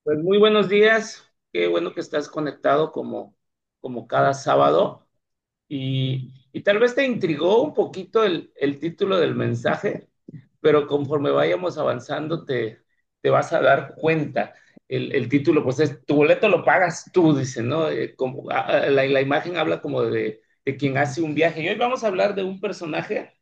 Pues muy buenos días, qué bueno que estás conectado como cada sábado y tal vez te intrigó un poquito el título del mensaje, pero conforme vayamos avanzando te vas a dar cuenta. El título pues es Tu boleto lo pagas tú, dice, ¿no? La imagen habla como de quien hace un viaje y hoy vamos a hablar de un personaje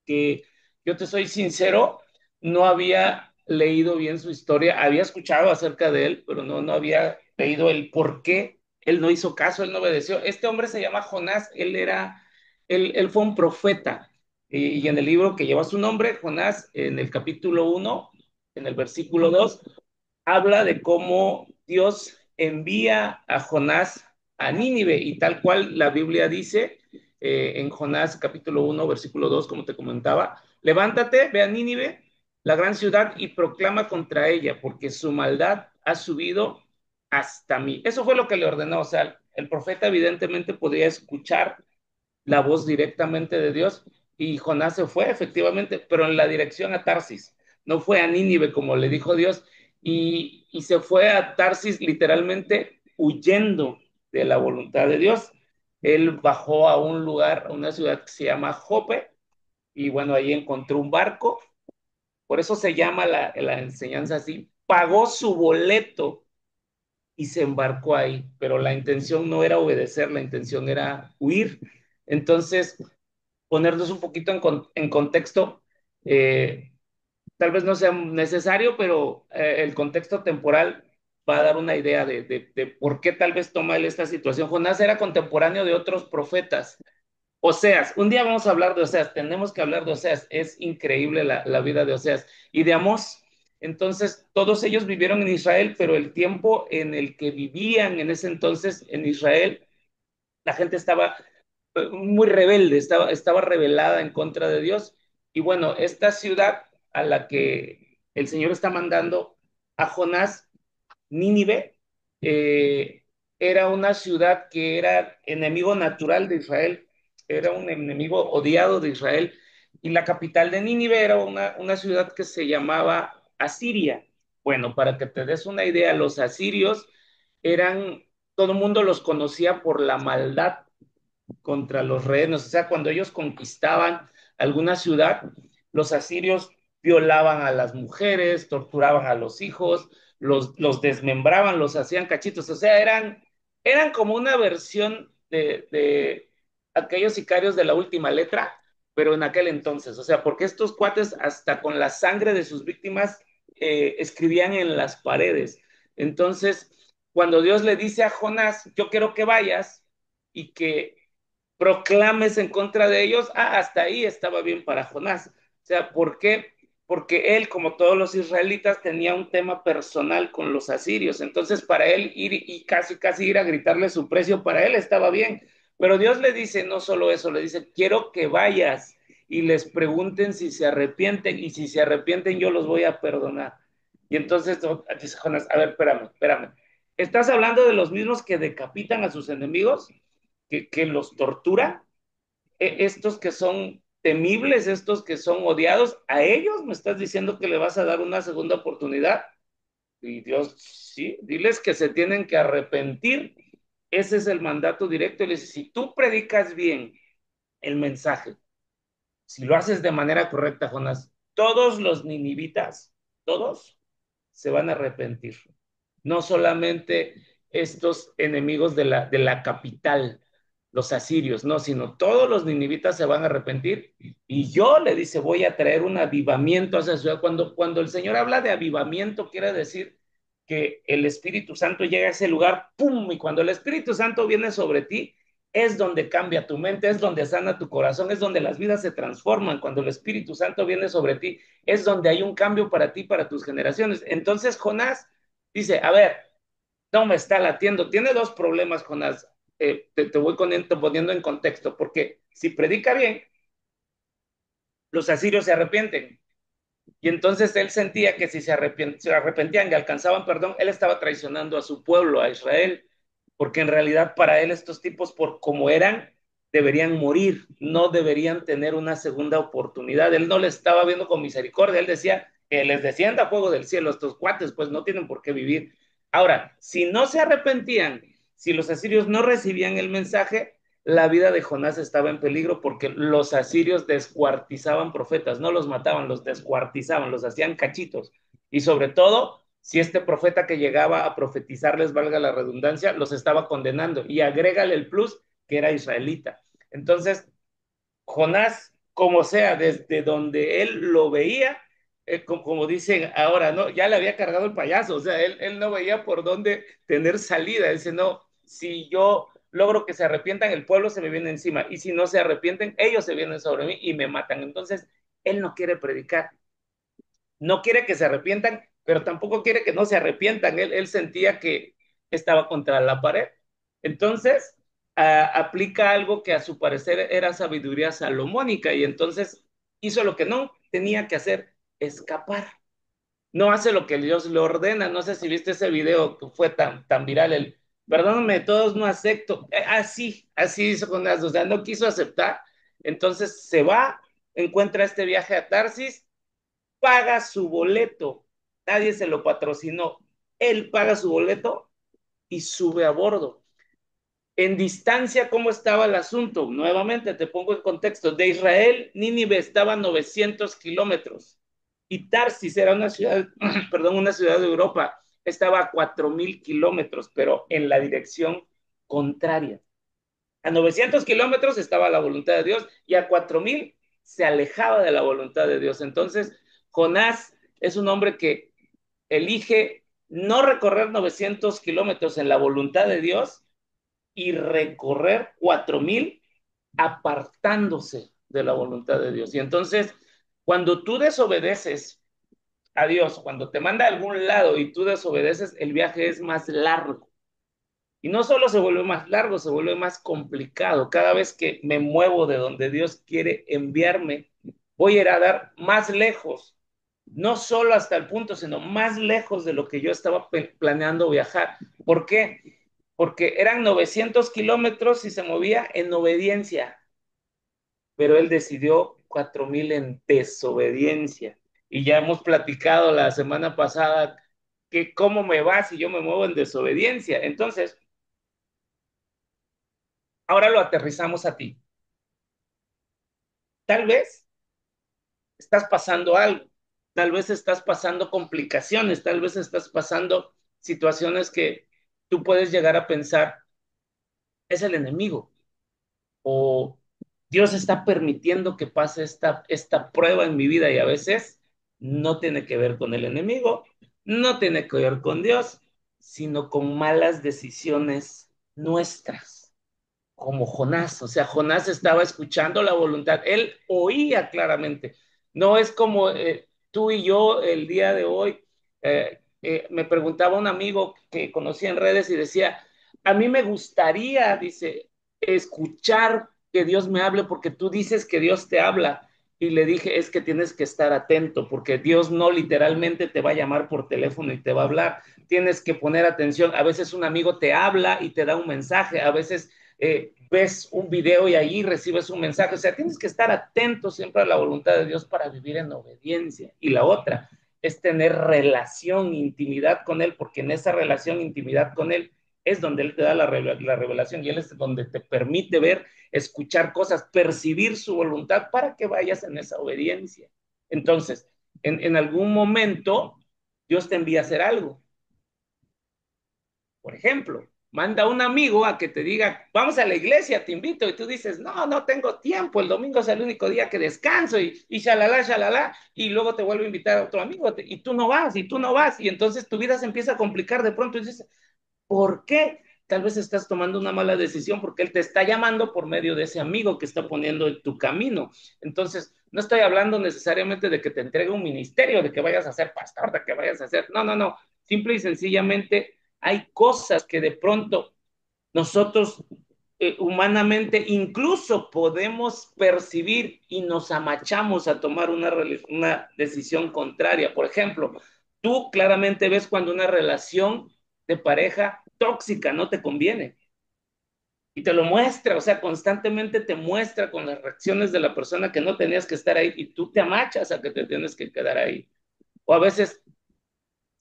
que yo te soy sincero, no había leído bien su historia, había escuchado acerca de él, pero no había leído el por qué él no hizo caso, él no obedeció. Este hombre se llama Jonás, él fue un profeta, y en el libro que lleva su nombre, Jonás, en el capítulo 1, en el versículo 2 habla de cómo Dios envía a Jonás a Nínive y tal cual la Biblia dice en Jonás capítulo 1 versículo 2 como te comentaba, levántate, ve a Nínive, la gran ciudad y proclama contra ella porque su maldad ha subido hasta mí. Eso fue lo que le ordenó, o sea, el profeta evidentemente podría escuchar la voz directamente de Dios y Jonás se fue efectivamente, pero en la dirección a Tarsis, no fue a Nínive como le dijo Dios y se fue a Tarsis literalmente huyendo de la voluntad de Dios. Él bajó a un lugar, a una ciudad que se llama Jope y bueno, ahí encontró un barco, por eso se llama la enseñanza así, pagó su boleto y se embarcó ahí, pero la intención no era obedecer, la intención era huir. Entonces, ponernos un poquito en contexto, eh, tal vez no sea necesario, pero el contexto temporal va a dar una idea de por qué tal vez toma él esta situación. Jonás era contemporáneo de otros profetas. Oseas, un día vamos a hablar de Oseas, tenemos que hablar de Oseas, es increíble la vida de Oseas y de Amós. Entonces, todos ellos vivieron en Israel, pero el tiempo en el que vivían en ese entonces en Israel, la gente estaba muy rebelde, estaba rebelada en contra de Dios. Y bueno, esta ciudad a la que el Señor está mandando a Jonás, Nínive, eh, era una ciudad que era enemigo natural de Israel, era un enemigo odiado de Israel, y la capital de Nínive era una ciudad que se llamaba Asiria. Bueno, para que te des una idea, los asirios eran, todo el mundo los conocía por la maldad contra los rehenes. O sea, cuando ellos conquistaban alguna ciudad, los asirios violaban a las mujeres, torturaban a los hijos, los desmembraban, los hacían cachitos. O sea, eran como una versión de aquellos sicarios de la última letra, pero en aquel entonces. O sea, porque estos cuates hasta con la sangre de sus víctimas escribían en las paredes. Entonces, cuando Dios le dice a Jonás, yo quiero que vayas y que proclames en contra de ellos, hasta ahí estaba bien para Jonás. O sea, ¿por qué? Porque él, como todos los israelitas, tenía un tema personal con los asirios. Entonces, para él ir y casi ir a gritarle su precio, para él estaba bien. Pero Dios le dice no solo eso, le dice, quiero que vayas y les pregunten si se arrepienten, y si se arrepienten yo los voy a perdonar. Y entonces dice Jonás, a ver, espérame. ¿Estás hablando de los mismos que decapitan a sus enemigos? Que los tortura, estos que son temibles, estos que son odiados, a ellos me estás diciendo que le vas a dar una segunda oportunidad. Y Dios, sí, diles que se tienen que arrepentir. Ese es el mandato directo. Y le dice, si tú predicas bien el mensaje, si lo haces de manera correcta, Jonás, todos los ninivitas, todos se van a arrepentir. No solamente estos enemigos de la capital, los asirios, no, sino todos los ninivitas se van a arrepentir. Y yo le dice, voy a traer un avivamiento a esa ciudad. Cuando el Señor habla de avivamiento, quiere decir que el Espíritu Santo llega a ese lugar, ¡pum! Y cuando el Espíritu Santo viene sobre ti, es donde cambia tu mente, es donde sana tu corazón, es donde las vidas se transforman. Cuando el Espíritu Santo viene sobre ti, es donde hay un cambio para ti, para tus generaciones. Entonces Jonás dice, a ver, no me está latiendo. Tiene dos problemas, Jonás. Te voy poniendo en contexto, porque si predica bien, los asirios se arrepienten. Y entonces él sentía que si se arrepentían y alcanzaban perdón, él estaba traicionando a su pueblo, a Israel, porque en realidad para él estos tipos, por como eran, deberían morir, no deberían tener una segunda oportunidad. Él no le estaba viendo con misericordia, él decía que les descienda fuego del cielo, estos cuates pues no tienen por qué vivir. Ahora, si no se arrepentían, si los asirios no recibían el mensaje, la vida de Jonás estaba en peligro porque los asirios descuartizaban profetas, no los mataban, los descuartizaban, los hacían cachitos. Y sobre todo, si este profeta que llegaba a profetizarles, valga la redundancia, los estaba condenando. Y agrégale el plus que era israelita. Entonces, Jonás, como sea, desde donde él lo veía, como dicen ahora, ¿no? Ya le había cargado el payaso, o sea, él no veía por dónde tener salida. Dice, no, si yo logro que se arrepientan, el pueblo se me viene encima, y si no se arrepienten, ellos se vienen sobre mí y me matan. Entonces, él no quiere predicar, no quiere que se arrepientan, pero tampoco quiere que no se arrepientan. Él sentía que estaba contra la pared. Entonces, aplica algo que a su parecer era sabiduría salomónica y entonces hizo lo que no tenía que hacer, escapar. No hace lo que Dios le ordena. No sé si viste ese video que fue tan viral, el perdóname, todos no acepto. Así hizo con las, o sea, no quiso aceptar. Entonces se va, encuentra este viaje a Tarsis, paga su boleto, nadie se lo patrocinó, él paga su boleto y sube a bordo. En distancia, ¿cómo estaba el asunto? Nuevamente te pongo en contexto. De Israel, Nínive estaba a 900 kilómetros y Tarsis era una ciudad, perdón, una ciudad de Europa, estaba a 4.000 kilómetros, pero en la dirección contraria. A 900 kilómetros estaba la voluntad de Dios y a 4.000 se alejaba de la voluntad de Dios. Entonces, Jonás es un hombre que elige no recorrer 900 kilómetros en la voluntad de Dios y recorrer 4.000 apartándose de la voluntad de Dios. Y entonces, cuando tú desobedeces a Dios, cuando te manda a algún lado y tú desobedeces, el viaje es más largo. Y no solo se vuelve más largo, se vuelve más complicado. Cada vez que me muevo de donde Dios quiere enviarme, voy a ir a dar más lejos, no solo hasta el punto, sino más lejos de lo que yo estaba planeando viajar. ¿Por qué? Porque eran 900 kilómetros y se movía en obediencia, pero él decidió 4.000 en desobediencia. Y ya hemos platicado la semana pasada que cómo me va si yo me muevo en desobediencia. Entonces, ahora lo aterrizamos a ti. Tal vez estás pasando algo, tal vez estás pasando complicaciones, tal vez estás pasando situaciones que tú puedes llegar a pensar, es el enemigo, o Dios está permitiendo que pase esta prueba en mi vida y a veces no tiene que ver con el enemigo, no tiene que ver con Dios, sino con malas decisiones nuestras como Jonás, o sea, Jonás estaba escuchando la voluntad, él oía claramente, no es como tú y yo el día de hoy, me preguntaba un amigo que conocí en redes y decía, a mí me gustaría, dice, escuchar que Dios me hable porque tú dices que Dios te habla. Y le dije, es que tienes que estar atento porque Dios no literalmente te va a llamar por teléfono y te va a hablar. Tienes que poner atención. A veces un amigo te habla y te da un mensaje. A veces ves un video y ahí recibes un mensaje. O sea, tienes que estar atento siempre a la voluntad de Dios para vivir en obediencia. Y la otra es tener relación, intimidad con Él, porque en esa relación, intimidad con Él, es donde Él te da la revelación y Él es donde te permite ver, escuchar cosas, percibir su voluntad para que vayas en esa obediencia. Entonces, en algún momento, Dios te envía a hacer algo. Por ejemplo, manda a un amigo a que te diga, vamos a la iglesia, te invito, y tú dices, no, no tengo tiempo, el domingo es el único día que descanso, y shalala, y luego te vuelve a invitar a otro amigo, y tú no vas, y tú no vas, y entonces tu vida se empieza a complicar de pronto, y dices, ¿por qué? Tal vez estás tomando una mala decisión porque él te está llamando por medio de ese amigo que está poniendo en tu camino. Entonces, no estoy hablando necesariamente de que te entregue un ministerio, de que vayas a ser pastor, de que vayas a hacer, no, no, no, simple y sencillamente hay cosas que de pronto nosotros humanamente incluso podemos percibir y nos amachamos a tomar una decisión contraria. Por ejemplo, tú claramente ves cuando una relación de pareja tóxica no te conviene y te lo muestra, o sea, constantemente te muestra con las reacciones de la persona que no tenías que estar ahí y tú te amachas a que te tienes que quedar ahí. O a veces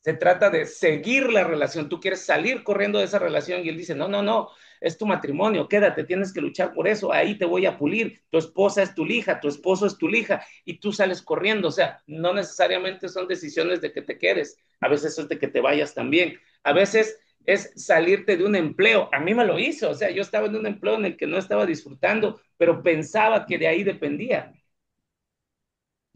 Se trata de seguir la relación. Tú quieres salir corriendo de esa relación y él dice, no, no, no, es tu matrimonio, quédate, tienes que luchar por eso, ahí te voy a pulir, tu esposa es tu lija, tu esposo es tu lija y tú sales corriendo. O sea, no necesariamente son decisiones de que te quedes, a veces es de que te vayas también, a veces es salirte de un empleo. A mí me lo hizo, o sea, yo estaba en un empleo en el que no estaba disfrutando, pero pensaba que de ahí dependía.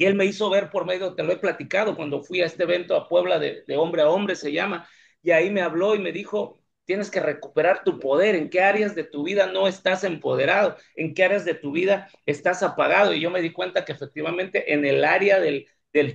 Y él me hizo ver por medio, te lo he platicado, cuando fui a este evento a Puebla de hombre a hombre se llama, y ahí me habló y me dijo, tienes que recuperar tu poder, en qué áreas de tu vida no estás empoderado, en qué áreas de tu vida estás apagado. Y yo me di cuenta que efectivamente en el área del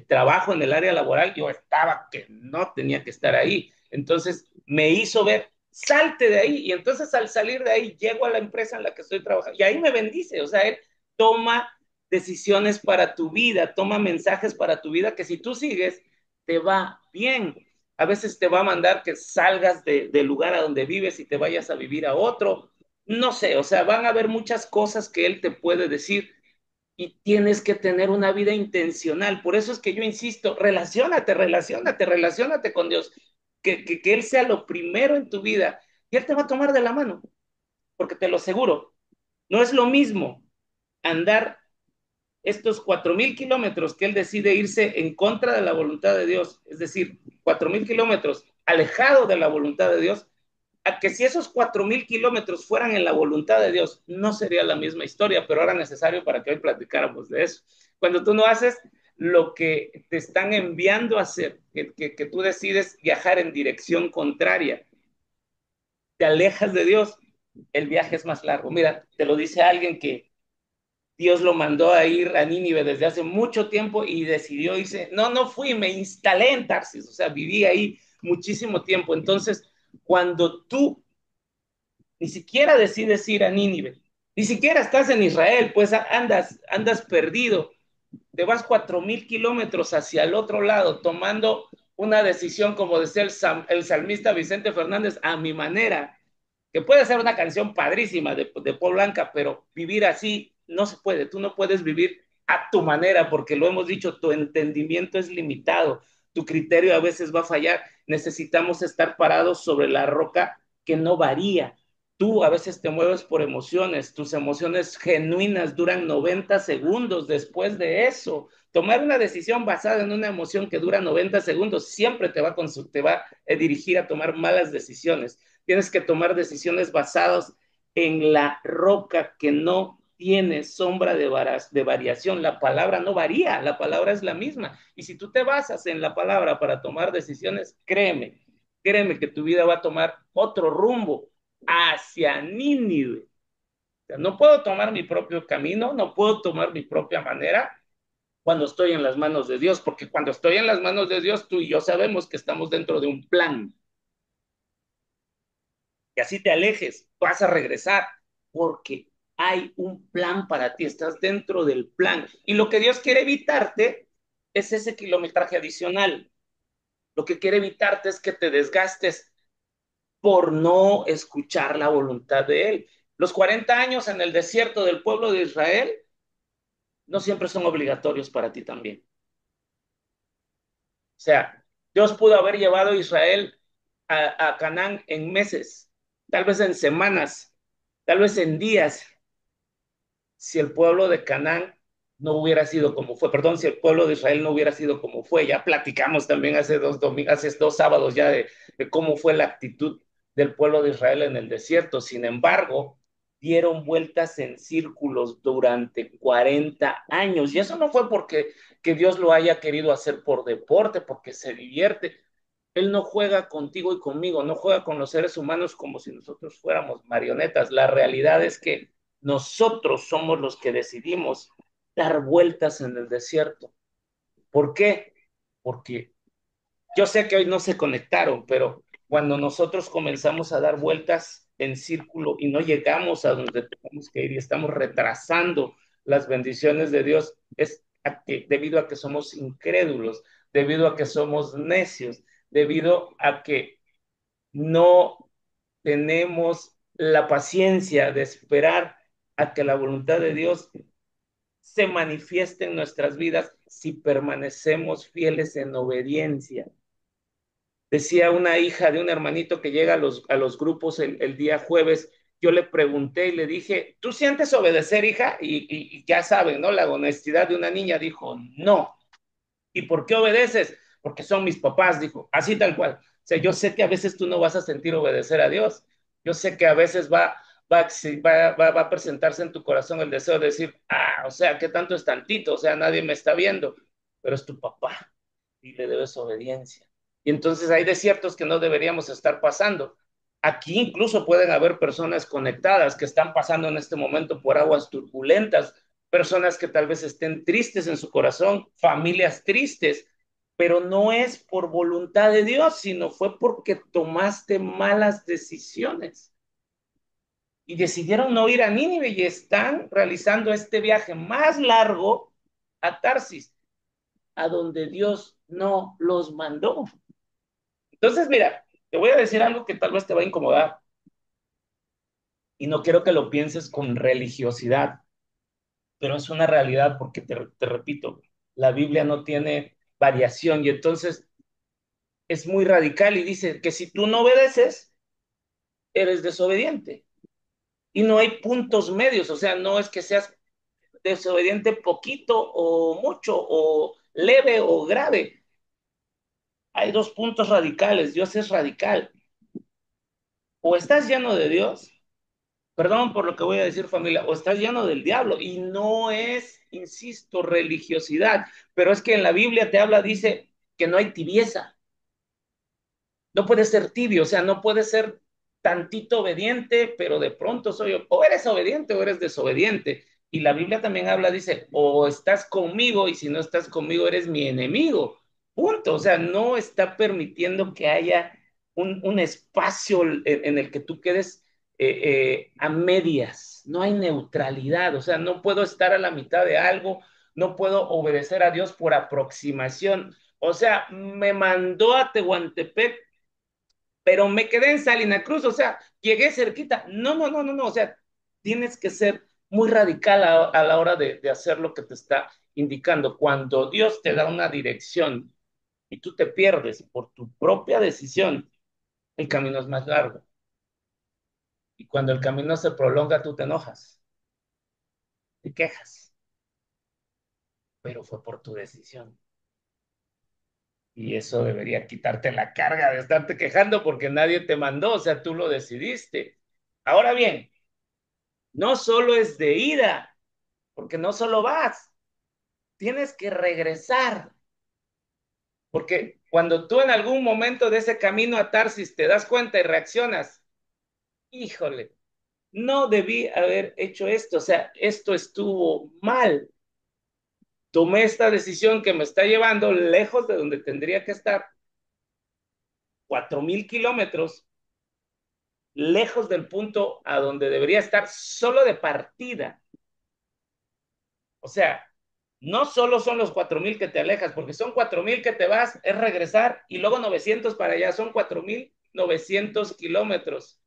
trabajo, en el área laboral, yo estaba que no tenía que estar ahí. Entonces me hizo ver, salte de ahí. Y entonces al salir de ahí, llego a la empresa en la que estoy trabajando y ahí me bendice. O sea, él toma decisiones para tu vida, toma mensajes para tu vida que si tú sigues, te va bien. A veces te va a mandar que salgas del lugar a donde vives y te vayas a vivir a otro. No sé, o sea, van a haber muchas cosas que él te puede decir y tienes que tener una vida intencional. Por eso es que yo insisto, relaciónate, relaciónate, relaciónate con Dios, que Él sea lo primero en tu vida y Él te va a tomar de la mano, porque te lo aseguro, no es lo mismo andar estos 4,000 kilómetros que él decide irse en contra de la voluntad de Dios, es decir, 4,000 kilómetros alejado de la voluntad de Dios, a que si esos 4,000 kilómetros fueran en la voluntad de Dios, no sería la misma historia, pero era necesario para que hoy platicáramos de eso. Cuando tú no haces lo que te están enviando a hacer, que tú decides viajar en dirección contraria, te alejas de Dios, el viaje es más largo. Mira, te lo dice alguien que Dios lo mandó a ir a Nínive desde hace mucho tiempo y decidió irse. No, no fui, me instalé en Tarsis, o sea, viví ahí muchísimo tiempo. Entonces, cuando tú ni siquiera decides ir a Nínive, ni siquiera estás en Israel, pues andas perdido, te vas 4,000 kilómetros hacia el otro lado, tomando una decisión, como decía el salmista Vicente Fernández, a mi manera, que puede ser una canción padrísima de Paul Blanca, pero vivir así no se puede. Tú no puedes vivir a tu manera, porque lo hemos dicho, tu entendimiento es limitado, tu criterio a veces va a fallar. Necesitamos estar parados sobre la roca que no varía. Tú a veces te mueves por emociones, tus emociones genuinas duran 90 segundos. Después de eso, tomar una decisión basada en una emoción que dura 90 segundos siempre te va a dirigir a tomar malas decisiones. Tienes que tomar decisiones basadas en la roca que no tiene sombra de variación. La palabra no varía, la palabra es la misma. Y si tú te basas en la palabra para tomar decisiones, créeme que tu vida va a tomar otro rumbo hacia Nínive. O sea, no puedo tomar mi propio camino, no puedo tomar mi propia manera cuando estoy en las manos de Dios, porque cuando estoy en las manos de Dios, tú y yo sabemos que estamos dentro de un plan. Y así te alejes, vas a regresar, porque hay un plan para ti, estás dentro del plan. Y lo que Dios quiere evitarte es ese kilometraje adicional. Lo que quiere evitarte es que te desgastes por no escuchar la voluntad de Él. Los 40 años en el desierto del pueblo de Israel no siempre son obligatorios para ti también. O sea, Dios pudo haber llevado a Israel a Canaán en meses, tal vez en semanas, tal vez en días, si el pueblo de Canaán no hubiera sido como fue, perdón, si el pueblo de Israel no hubiera sido como fue. Ya platicamos también hace 2 sábados ya de cómo fue la actitud del pueblo de Israel en el desierto. Sin embargo, dieron vueltas en círculos durante 40 años. Y eso no fue porque que Dios lo haya querido hacer por deporte, porque se divierte. Él no juega contigo y conmigo, no juega con los seres humanos como si nosotros fuéramos marionetas. La realidad es que nosotros somos los que decidimos dar vueltas en el desierto. ¿Por qué? Porque yo sé que hoy no se conectaron, pero cuando nosotros comenzamos a dar vueltas en círculo y no llegamos a donde tenemos que ir y estamos retrasando las bendiciones de Dios, es debido a que somos incrédulos, debido a que somos necios, debido a que no tenemos la paciencia de esperar a que la voluntad de Dios se manifieste en nuestras vidas si permanecemos fieles en obediencia. Decía una hija de un hermanito que llega a los grupos el día jueves, yo le pregunté y le dije, ¿tú sientes obedecer, hija? Y ya saben, ¿no? La honestidad de una niña dijo, no. ¿Y por qué obedeces? Porque son mis papás, dijo, así tal cual. O sea, yo sé que a veces tú no vas a sentir obedecer a Dios. Yo sé que a veces va a presentarse en tu corazón el deseo de decir, o sea, ¿qué tanto es tantito? O sea, nadie me está viendo, pero es tu papá y le debes obediencia. Y entonces hay desiertos que no deberíamos estar pasando. Aquí incluso pueden haber personas conectadas que están pasando en este momento por aguas turbulentas, personas que tal vez estén tristes en su corazón, familias tristes, pero no es por voluntad de Dios, sino fue porque tomaste malas decisiones y decidieron no ir a Nínive y están realizando este viaje más largo a Tarsis, a donde Dios no los mandó. Entonces, mira, te voy a decir algo que tal vez te va a incomodar y no quiero que lo pienses con religiosidad, pero es una realidad porque te repito, la Biblia no tiene variación y entonces es muy radical y dice que si tú no obedeces, eres desobediente. Y no hay puntos medios, o sea, no es que seas desobediente poquito o mucho o leve o grave. Hay dos puntos radicales, Dios es radical. O estás lleno de Dios, perdón por lo que voy a decir familia, o estás lleno del diablo y no es, insisto, religiosidad, pero es que en la Biblia te habla, dice que no hay tibieza, no puedes ser tibio, o sea, no puedes ser tantito obediente, pero de pronto soy, o eres obediente o eres desobediente. Y la Biblia también habla, dice, o estás conmigo y si no estás conmigo eres mi enemigo. Punto. O sea, no está permitiendo que haya un espacio en el que tú quedes a medias. No hay neutralidad. O sea, no puedo estar a la mitad de algo, no puedo obedecer a Dios por aproximación. O sea, me mandó a Tehuantepec pero me quedé en Salina Cruz, o sea, llegué cerquita. No, no, no, no, no, o sea, tienes que ser muy radical a la hora de hacer lo que te está indicando. Cuando Dios te da una dirección y tú te pierdes por tu propia decisión, el camino es más largo. Y cuando el camino se prolonga, tú te enojas, te quejas, pero fue por tu decisión. Y eso debería quitarte la carga de estarte quejando porque nadie te mandó, o sea, tú lo decidiste. Ahora bien, no solo es de ida, porque no solo vas, tienes que regresar, porque cuando tú en algún momento de ese camino a Tarsis te das cuenta y reaccionas, híjole, no debí haber hecho esto, o sea, esto estuvo mal, tomé esta decisión que me está llevando lejos de donde tendría que estar, 4,000 kilómetros, lejos del punto a donde debería estar solo de partida. O sea, no solo son los 4,000 que te alejas, porque son 4,000 que te vas, es regresar y luego 900 para allá, son 4,900 kilómetros.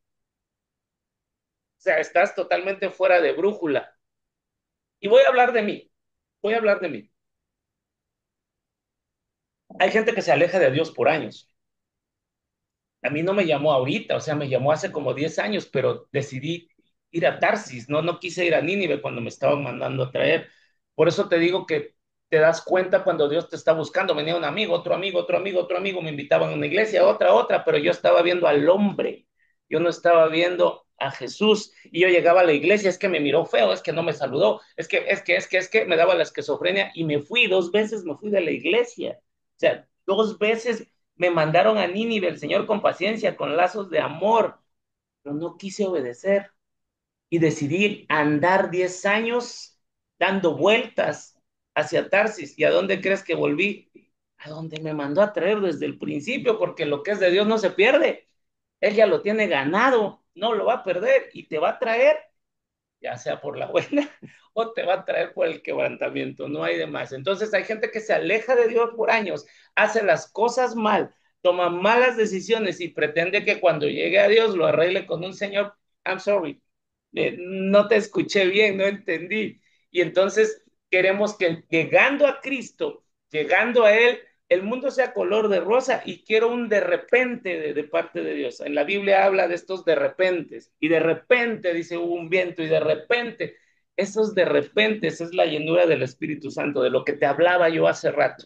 O sea, estás totalmente fuera de brújula. Y voy a hablar de mí, voy a hablar de mí. Hay gente que se aleja de Dios por años. A mí no me llamó ahorita, o sea, me llamó hace como 10 años, pero decidí ir a Tarsis, no quise ir a Nínive cuando me estaban mandando a traer. Por eso te digo que te das cuenta cuando Dios te está buscando. Venía un amigo, otro amigo, otro amigo, otro amigo, me invitaban a una iglesia, otra, pero yo estaba viendo al hombre, yo no estaba viendo a Jesús y yo llegaba a la iglesia, es que me miró feo, es que no me saludó, es que me daba la esquizofrenia y me fui 2 veces, me fui de la iglesia. O sea, 2 veces me mandaron a Nínive, el Señor con paciencia, con lazos de amor, pero no quise obedecer y decidí andar 10 años dando vueltas hacia Tarsis. ¿Y a dónde crees que volví? A donde me mandó a traer desde el principio, porque lo que es de Dios no se pierde. Él ya lo tiene ganado, no lo va a perder y te va a traer ya sea por la buena o te va a traer por el quebrantamiento, no hay de más. Entonces hay gente que se aleja de Dios por años, hace las cosas mal, toma malas decisiones y pretende que cuando llegue a Dios lo arregle con un Señor, I'm sorry, no te escuché bien, no entendí. Y entonces queremos que llegando a Cristo, llegando a Él, el mundo sea color de rosa y quiero un de repente de parte de Dios. En la Biblia habla de estos de repentes y de repente dice hubo un viento y de repente, esos de repente es la llenura del Espíritu Santo, de lo que te hablaba yo hace rato.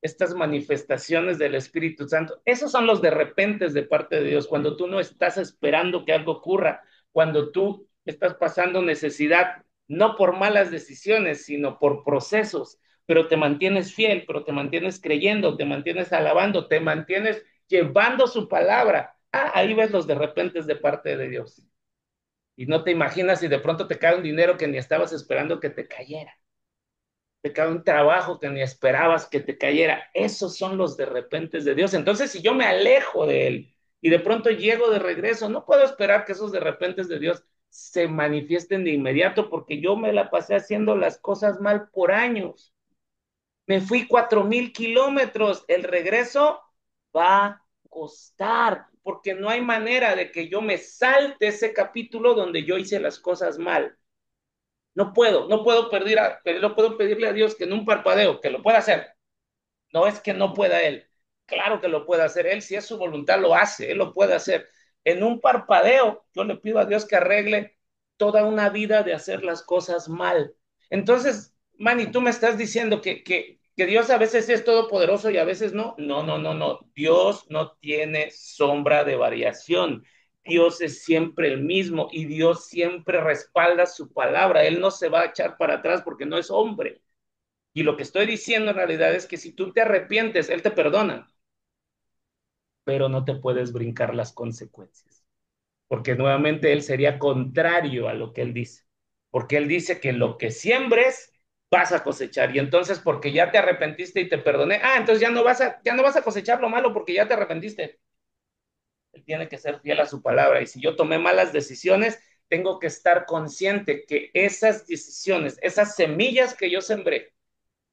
Estas manifestaciones del Espíritu Santo, esos son los de repentes de parte de Dios, cuando tú no estás esperando que algo ocurra, cuando tú estás pasando necesidad, no por malas decisiones, sino por procesos, pero te mantienes fiel, pero te mantienes creyendo, te mantienes alabando, te mantienes llevando su palabra. Ah, ahí ves los de repente de parte de Dios. Y no te imaginas si de pronto te cae un dinero que ni estabas esperando que te cayera. Te cae un trabajo que ni esperabas que te cayera. Esos son los de repente de Dios. Entonces, si yo me alejo de Él y de pronto llego de regreso, no puedo esperar que esos de repente de Dios se manifiesten de inmediato porque yo me la pasé haciendo las cosas mal por años. Me fui 4,000 kilómetros. El regreso va a costar, porque no hay manera de que yo me salte ese capítulo donde yo hice las cosas mal. No puedo pedirle a Dios que en un parpadeo, que lo pueda hacer. No es que no pueda Él. Claro que lo puede hacer. Él, si es su voluntad, lo hace. Él lo puede hacer. En un parpadeo, yo le pido a Dios que arregle toda una vida de hacer las cosas mal. Entonces, Manny, tú me estás diciendo que Dios a veces es todopoderoso y a veces no. No, no, no, no. Dios no tiene sombra de variación. Dios es siempre el mismo y Dios siempre respalda su palabra. Él no se va a echar para atrás porque no es hombre. Y lo que estoy diciendo en realidad es que si tú te arrepientes, Él te perdona, pero no te puedes brincar las consecuencias, porque nuevamente Él sería contrario a lo que Él dice, porque Él dice que lo que siembres vas a cosechar, y entonces porque ya te arrepentiste y te perdoné, entonces ya no vas a cosechar lo malo porque ya te arrepentiste. Él tiene que ser fiel a su palabra, y si yo tomé malas decisiones, tengo que estar consciente que esas decisiones, esas semillas que yo sembré,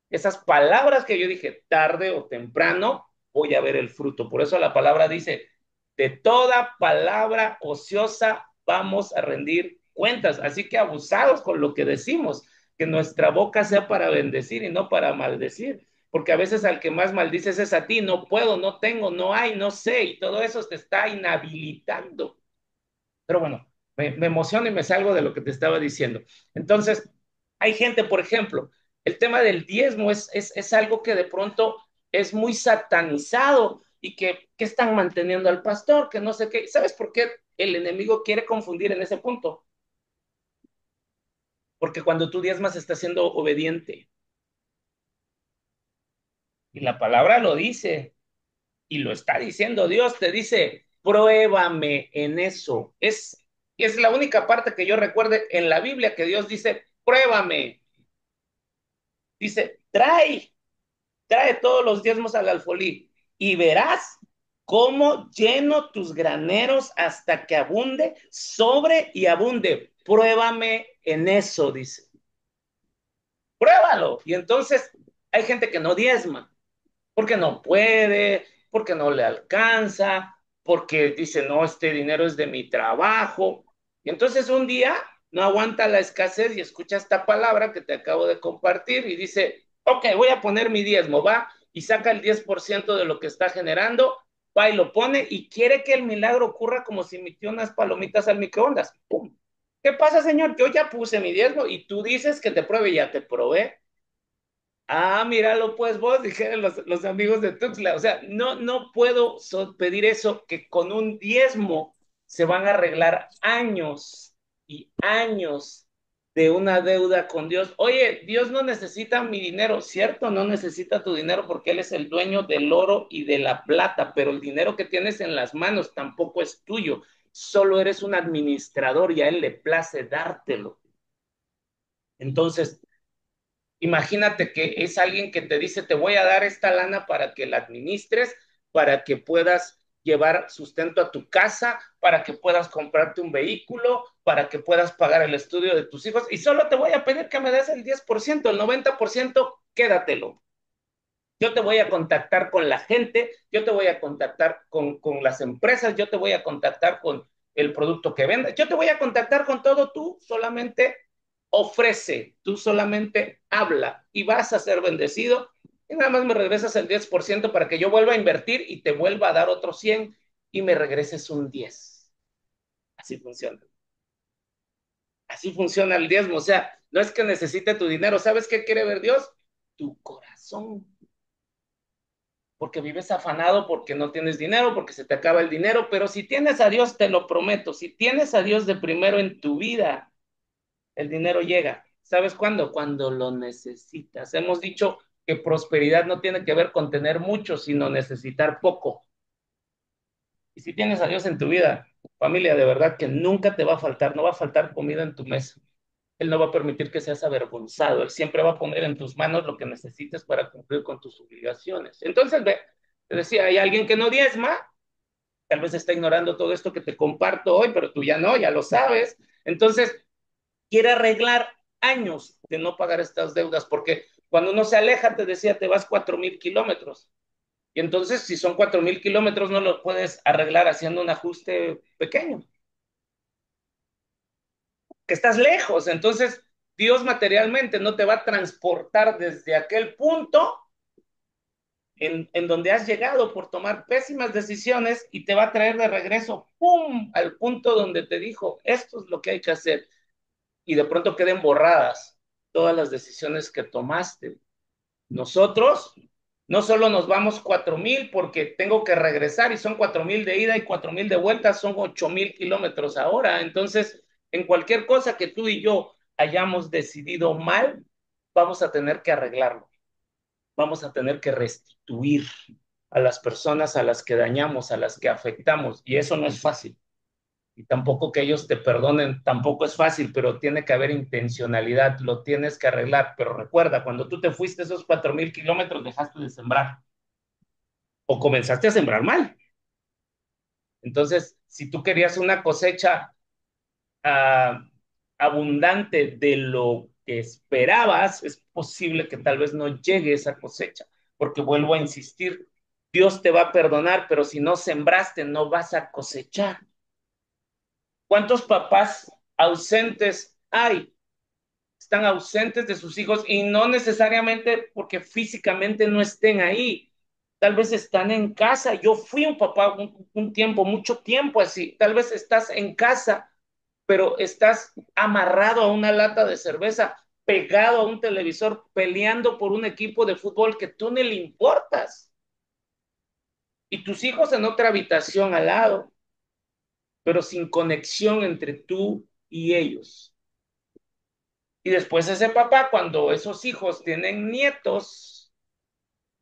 esas palabras que yo dije, tarde o temprano voy a ver el fruto. Por eso la palabra dice, de toda palabra ociosa vamos a rendir cuentas. Así que abusados con lo que decimos, que nuestra boca sea para bendecir y no para maldecir. Porque a veces al que más maldices es a ti, no puedo, no tengo, no hay, no sé, y todo eso te está inhabilitando. Pero bueno, me emociono y me salgo de lo que te estaba diciendo. Entonces, hay gente, por ejemplo, el tema del diezmo es algo que de pronto es muy satanizado y que están manteniendo al pastor, que no sé qué. ¿Sabes por qué el enemigo quiere confundir en ese punto? Porque cuando tú diezmas estás siendo obediente. Y la palabra lo dice, y lo está diciendo Dios, te dice, pruébame en eso. Es la única parte que yo recuerde en la Biblia que Dios dice, pruébame. Dice, trae todos los diezmos al alfolí y verás cómo lleno tus graneros hasta que abunde, sobre y abunde. Pruébame en eso, dice. Pruébalo. Y entonces hay gente que no diezma porque no puede, porque no le alcanza, porque dice, no, este dinero es de mi trabajo. Y entonces un día no aguanta la escasez y escucha esta palabra que te acabo de compartir y dice, ok, voy a poner mi diezmo, va, y saca el 10% de lo que está generando, va y lo pone y quiere que el milagro ocurra como si metió unas palomitas al microondas. ¡Pum! ¿Qué pasa, señor? Yo ya puse mi diezmo y tú dices que te pruebe, ya te probé. Míralo pues vos, dijeron los amigos de Tuxtla. O sea, no puedo pedir eso, que con un diezmo se van a arreglar años y años de una deuda con Dios. Oye, Dios no necesita mi dinero, ¿cierto? No necesita tu dinero porque Él es el dueño del oro y de la plata, pero el dinero que tienes en las manos tampoco es tuyo. Solo eres un administrador y a Él le place dártelo. Entonces, imagínate que es alguien que te dice, te voy a dar esta lana para que la administres, para que puedas llevar sustento a tu casa, para que puedas comprarte un vehículo, para que puedas pagar el estudio de tus hijos, y solo te voy a pedir que me des el 10%, el 90%, quédatelo. Yo te voy a contactar con la gente, yo te voy a contactar con las empresas, yo te voy a contactar con el producto que vendas, yo te voy a contactar con todo, tú solamente ofrece, tú solamente habla y vas a ser bendecido y nada más me regresas el 10% para que yo vuelva a invertir y te vuelva a dar otro 100 y me regreses un 10. Así funciona. Así funciona el diezmo. O sea, no es que necesite tu dinero. ¿Sabes qué quiere ver Dios? Tu corazón. Porque vives afanado, porque no tienes dinero, porque se te acaba el dinero. Pero si tienes a Dios, te lo prometo, si tienes a Dios de primero en tu vida, el dinero llega. ¿Sabes cuándo? Cuando lo necesitas. Hemos dicho que prosperidad no tiene que ver con tener mucho, sino necesitar poco. Y si tienes a Dios en tu vida, familia, de verdad que nunca te va a faltar, no va a faltar comida en tu mesa. Él no va a permitir que seas avergonzado. Él siempre va a poner en tus manos lo que necesites para cumplir con tus obligaciones. Entonces, ve, te decía, hay alguien que no diezma, tal vez está ignorando todo esto que te comparto hoy, pero tú ya no, ya lo sabes. Entonces, quiere arreglar años de no pagar estas deudas, porque cuando uno se aleja, te decía, te vas 4,000 kilómetros. Y entonces, si son 4,000 kilómetros, no lo puedes arreglar haciendo un ajuste pequeño, que estás lejos. Entonces, Dios materialmente no te va a transportar desde aquel punto en donde has llegado por tomar pésimas decisiones y te va a traer de regreso, ¡pum!, al punto donde te dijo, esto es lo que hay que hacer. Y de pronto queden borradas todas las decisiones que tomaste. Nosotros no solo nos vamos 4,000 porque tengo que regresar y son 4,000 de ida y 4,000 de vuelta, son 8,000 kilómetros ahora. Entonces, en cualquier cosa que tú y yo hayamos decidido mal, vamos a tener que arreglarlo, vamos a tener que restituir a las personas a las que dañamos, a las que afectamos, y eso no es fácil. Y tampoco que ellos te perdonen, tampoco es fácil, pero tiene que haber intencionalidad, lo tienes que arreglar. Pero recuerda, cuando tú te fuiste esos 4,000 kilómetros, dejaste de sembrar o comenzaste a sembrar mal. Entonces, si tú querías una cosecha uh, abundante de lo que esperabas, es posible que tal vez no llegue esa cosecha, porque vuelvo a insistir, Dios te va a perdonar, pero si no sembraste, no vas a cosechar. ¿Cuántos papás ausentes hay? Están ausentes de sus hijos y no necesariamente porque físicamente no estén ahí. Tal vez están en casa. Yo fui un papá un tiempo, mucho tiempo así. Tal vez estás en casa, pero estás amarrado a una lata de cerveza, pegado a un televisor, peleando por un equipo de fútbol que tú ni le importas. Y tus hijos en otra habitación al lado, pero sin conexión entre tú y ellos. Y después ese papá, cuando esos hijos tienen nietos,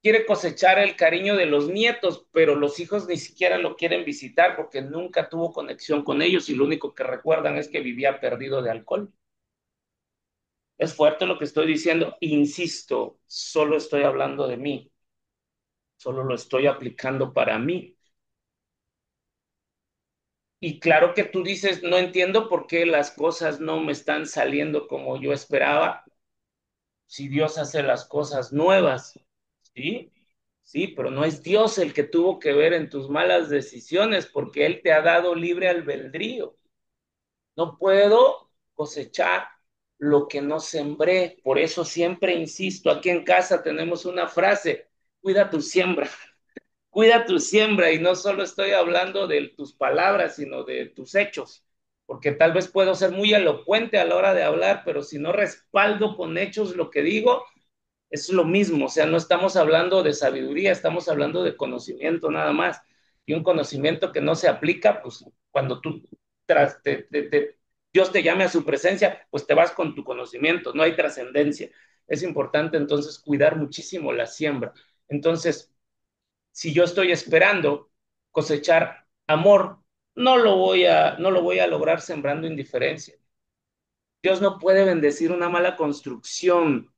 quiere cosechar el cariño de los nietos, pero los hijos ni siquiera lo quieren visitar porque nunca tuvo conexión con ellos y lo único que recuerdan es que vivía perdido de alcohol. Es fuerte lo que estoy diciendo, insisto, solo estoy hablando de mí, solo lo estoy aplicando para mí. Y claro que tú dices, no entiendo por qué las cosas no me están saliendo como yo esperaba, si Dios hace las cosas nuevas, ¿sí? Sí, pero no es Dios el que tuvo que ver en tus malas decisiones porque Él te ha dado libre albedrío. No puedo cosechar lo que no sembré. Por eso siempre insisto, aquí en casa tenemos una frase, cuida tu siembra, cuida tu siembra y no solo estoy hablando de tus palabras, sino de tus hechos. Porque tal vez puedo ser muy elocuente a la hora de hablar, pero si no respaldo con hechos lo que digo, es lo mismo, o sea, no estamos hablando de sabiduría, estamos hablando de conocimiento nada más. Y un conocimiento que no se aplica, pues cuando tú tras, Dios te llame a su presencia, pues te vas con tu conocimiento, no hay trascendencia. Es importante entonces cuidar muchísimo la siembra. Entonces, si yo estoy esperando cosechar amor, no lo voy a lograr sembrando indiferencia. Dios no puede bendecir una mala construcción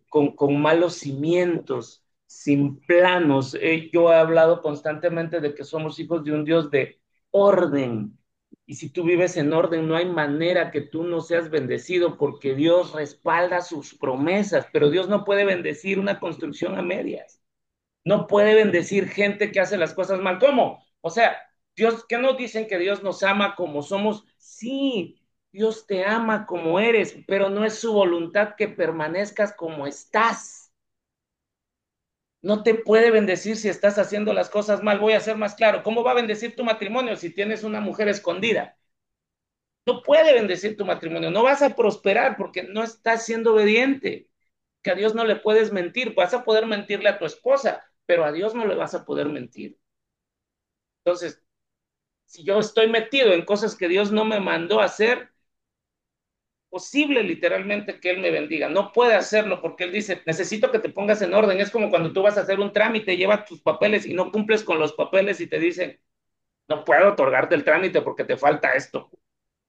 con malos cimientos, sin planos. Yo he hablado constantemente de que somos hijos de un Dios de orden. Y si tú vives en orden, no hay manera que tú no seas bendecido porque Dios respalda sus promesas, pero Dios no puede bendecir una construcción a medias. No puede bendecir gente que hace las cosas mal. ¿Cómo? O sea, Dios, ¿qué nos dicen que Dios nos ama como somos? Sí, Dios te ama como eres, pero no es su voluntad que permanezcas como estás. No te puede bendecir si estás haciendo las cosas mal. Voy a ser más claro. ¿Cómo va a bendecir tu matrimonio si tienes una mujer escondida? No puede bendecir tu matrimonio. No vas a prosperar porque no estás siendo obediente. Que a Dios no le puedes mentir. Vas a poder mentirle a tu esposa, pero a Dios no le vas a poder mentir. Entonces, si yo estoy metido en cosas que Dios no me mandó a hacer, posible literalmente que Él me bendiga. No puede hacerlo porque Él dice, necesito que te pongas en orden. Es como cuando tú vas a hacer un trámite, llevas tus papeles y no cumples con los papeles y te dicen, no puedo otorgarte el trámite porque te falta esto.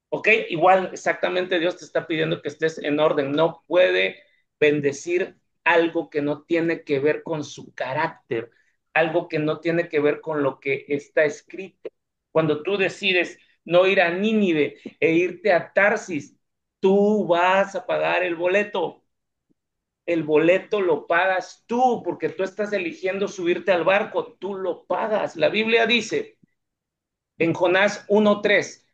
¿Ok? Igual, exactamente Dios te está pidiendo que estés en orden. No puede bendecir algo que no tiene que ver con su carácter, algo que no tiene que ver con lo que está escrito. Cuando tú decides no ir a Nínive e irte a Tarsis, tú vas a pagar el boleto. El boleto lo pagas tú porque tú estás eligiendo subirte al barco, tú lo pagas. La Biblia dice en Jonás 1:3.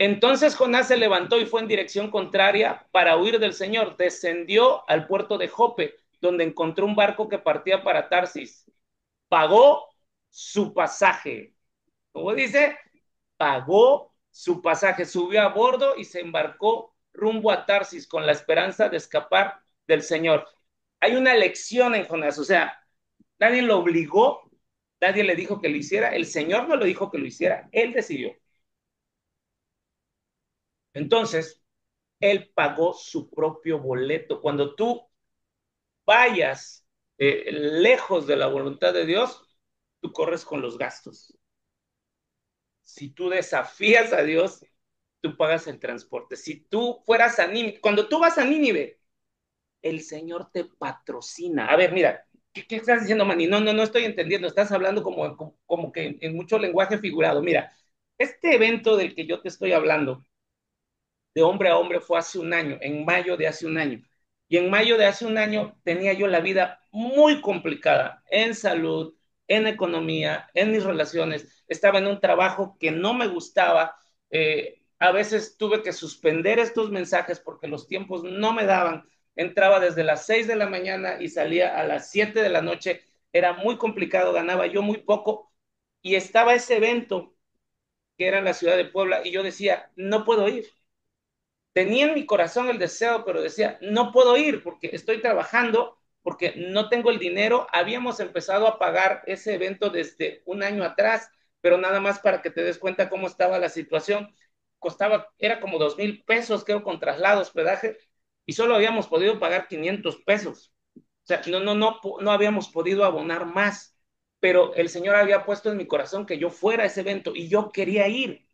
Entonces Jonás se levantó y fue en dirección contraria para huir del Señor. Descendió al puerto de Jope, donde encontró un barco que partía para Tarsis. Pagó su pasaje. ¿Cómo dice? Pagó su pasaje, subió a bordo y se embarcó rumbo a Tarsis con la esperanza de escapar del Señor. Hay una lección en Jonás, o sea, nadie lo obligó, nadie le dijo que lo hiciera, el Señor no le dijo que lo hiciera, él decidió. Entonces, él pagó su propio boleto. Cuando tú vayas lejos de la voluntad de Dios, tú corres con los gastos. Si tú desafías a Dios, tú pagas el transporte. Si tú fueras a Nínive, cuando tú vas a Nínive, el Señor te patrocina. A ver, mira, ¿qué estás diciendo, Manny? No, no, no estoy entendiendo. Estás hablando como que en mucho lenguaje figurado. Mira, este evento del que yo te estoy hablando, de hombre a hombre, fue hace un año, en mayo de hace un año. Y en mayo de hace un año tenía yo la vida muy complicada en salud, en economía, en mis relaciones. Estaba en un trabajo que no me gustaba. A veces tuve que suspender estos mensajes porque los tiempos no me daban. Entraba desde las 6 de la mañana y salía a las 7 de la noche. Era muy complicado, ganaba yo muy poco. Y estaba ese evento que era en la ciudad de Puebla y yo decía, no puedo ir, tenía en mi corazón el deseo, pero decía, no puedo ir porque estoy trabajando, porque no tengo el dinero. Habíamos empezado a pagar ese evento desde un año atrás, pero nada más para que te des cuenta cómo estaba la situación. Costaba, era como 2,000 pesos, creo, con traslado, hospedaje, y solo habíamos podido pagar 500 pesos. O sea, no habíamos podido abonar más, pero el Señor había puesto en mi corazón que yo fuera a ese evento y yo quería ir.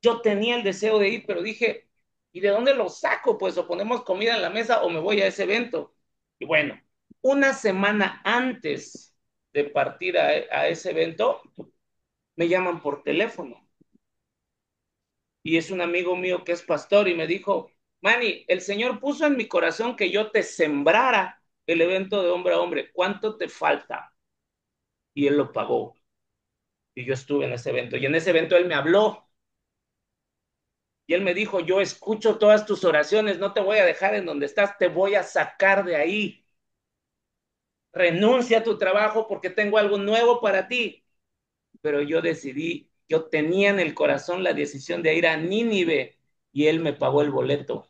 Yo tenía el deseo de ir, pero dije, ¿y de dónde lo saco? Pues o ponemos comida en la mesa o me voy a ese evento. Y bueno, una semana antes de partir a ese evento, me llaman por teléfono. Y es un amigo mío que es pastor y me dijo, Manny, el Señor puso en mi corazón que yo te sembrara el evento de hombre a hombre. ¿Cuánto te falta? Y él lo pagó. Y yo estuve en ese evento. Y en ese evento él me habló. Y él me dijo, yo escucho todas tus oraciones, no te voy a dejar en donde estás, te voy a sacar de ahí. Renuncia a tu trabajo porque tengo algo nuevo para ti. Pero yo decidí, yo tenía en el corazón la decisión de ir a Nínive y él me pagó el boleto.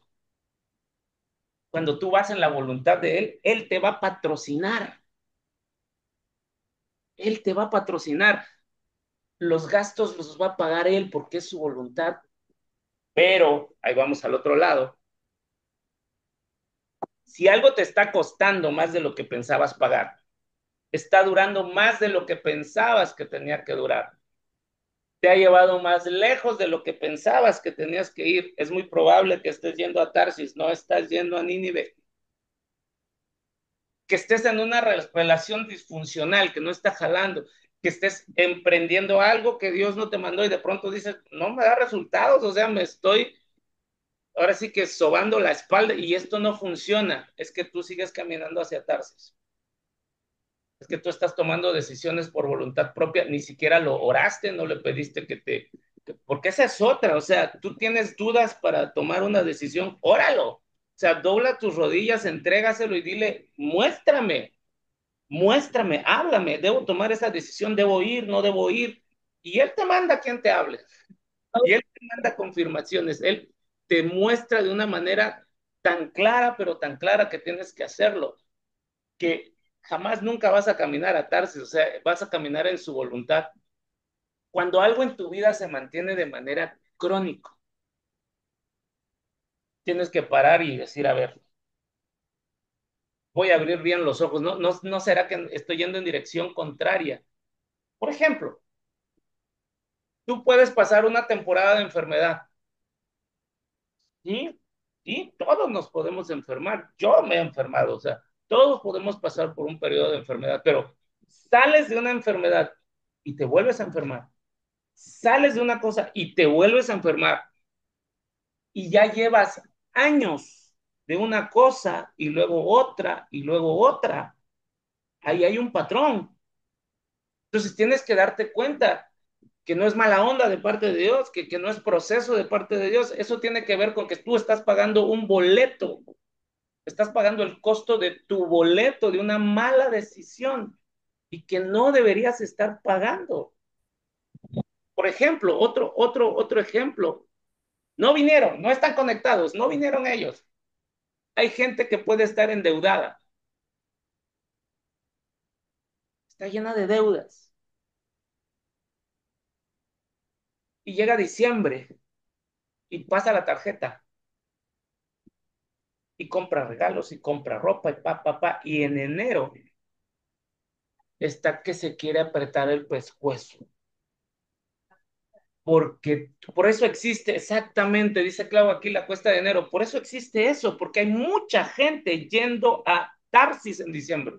Cuando tú vas en la voluntad de él te va a patrocinar. Él te va a patrocinar. Los gastos los va a pagar él porque es su voluntad. Pero, ahí vamos al otro lado, si algo te está costando más de lo que pensabas pagar, está durando más de lo que pensabas que tenía que durar, te ha llevado más lejos de lo que pensabas que tenías que ir, es muy probable que estés yendo a Tarsis, no estás yendo a Nínive, que estés en una relación disfuncional, que no está jalando, que estés emprendiendo algo que Dios no te mandó y de pronto dices, no me da resultados, o sea, me estoy ahora sí que sobando la espalda y esto no funciona, es que tú sigues caminando hacia Tarsis. Es que tú estás tomando decisiones por voluntad propia, ni siquiera lo oraste, no le pediste porque esa es otra, o sea, tú tienes dudas para tomar una decisión, óralo, o sea, dobla tus rodillas, entrégaselo y dile, muéstrame, muéstrame, háblame, debo tomar esa decisión, debo ir, no debo ir. Y Él te manda a quien te hable. Y Él te manda confirmaciones. Él te muestra de una manera tan clara, pero tan clara que tienes que hacerlo, que jamás nunca vas a caminar a Tarsis, o sea, vas a caminar en su voluntad. Cuando algo en tu vida se mantiene de manera crónica, tienes que parar y decir, a ver, voy a abrir bien los ojos, no será que estoy yendo en dirección contraria. Por ejemplo, tú puedes pasar una temporada de enfermedad. Sí, sí, todos nos podemos enfermar. Yo me he enfermado, o sea, todos podemos pasar por un periodo de enfermedad, pero sales de una enfermedad y te vuelves a enfermar. Sales de una cosa y te vuelves a enfermar y ya llevas años de una cosa y luego otra y luego otra. Ahí hay un patrón. Entonces tienes que darte cuenta que no es mala onda de parte de Dios, que no es proceso de parte de Dios. Eso tiene que ver con que tú estás pagando un boleto, estás pagando el costo de tu boleto, de una mala decisión y que no deberías estar pagando. Por ejemplo, otro ejemplo, no vinieron, no están conectados, no vinieron ellos. Hay gente que puede estar endeudada, está llena de deudas y llega diciembre y pasa la tarjeta y compra regalos y compra ropa y y en enero está que se quiere apretar el pescuezo. Porque por eso existe exactamente, dice Clau aquí la cuesta de enero, por eso existe eso, porque hay mucha gente yendo a Tarsis en diciembre,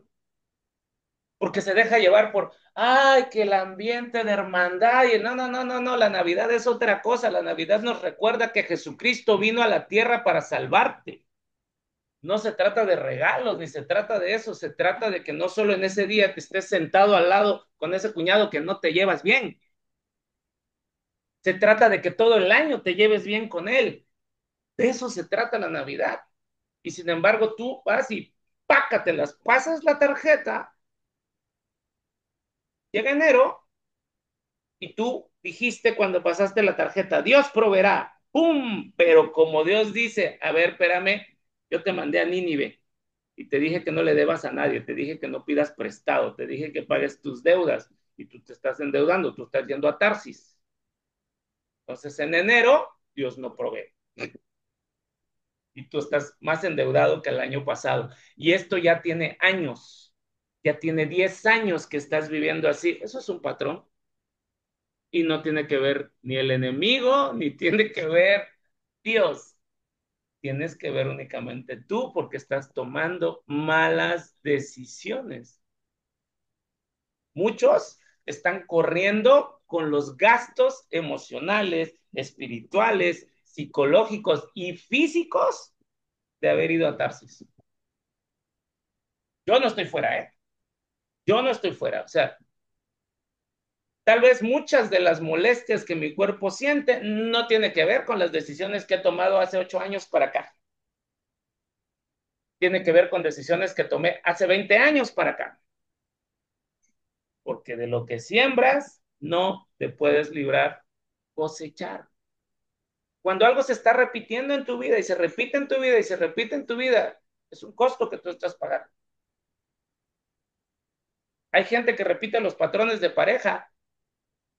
porque se deja llevar por, ay, que el ambiente de hermandad, y no, la Navidad es otra cosa, la Navidad nos recuerda que Jesucristo vino a la tierra para salvarte. No se trata de regalos, ni se trata de eso, se trata de que no solo en ese día te estés sentado al lado con ese cuñado que no te llevas bien, se trata de que todo el año te lleves bien con él. De eso se trata la Navidad. Y sin embargo, tú vas y pácatelas, pasas la tarjeta, llega enero y tú dijiste cuando pasaste la tarjeta, Dios proveerá, ¡pum! Pero como Dios dice, a ver, espérame, yo te mandé a Nínive y te dije que no le debas a nadie, te dije que no pidas prestado, te dije que pagues tus deudas y tú te estás endeudando, tú estás yendo a Tarsis. Entonces en enero, Dios no provee. Y tú estás más endeudado que el año pasado. Y esto ya tiene años, ya tiene 10 años que estás viviendo así. Eso es un patrón y no tiene que ver ni el enemigo, ni tiene que ver Dios. Tienes que ver únicamente tú porque estás tomando malas decisiones. Muchos están corriendo con los gastos emocionales, espirituales, psicológicos y físicos de haber ido a Tarsis. Yo no estoy fuera, ¿eh? Yo no estoy fuera. O sea, tal vez muchas de las molestias que mi cuerpo siente no tiene que ver con las decisiones que he tomado hace 8 años para acá. Tiene que ver con decisiones que tomé hace 20 años para acá. Porque de lo que siembras, no te puedes librar cosechar. Cuando algo se está repitiendo en tu vida y se repite en tu vida y se repite en tu vida, es un costo que tú estás pagando. Hay gente que repite los patrones de pareja,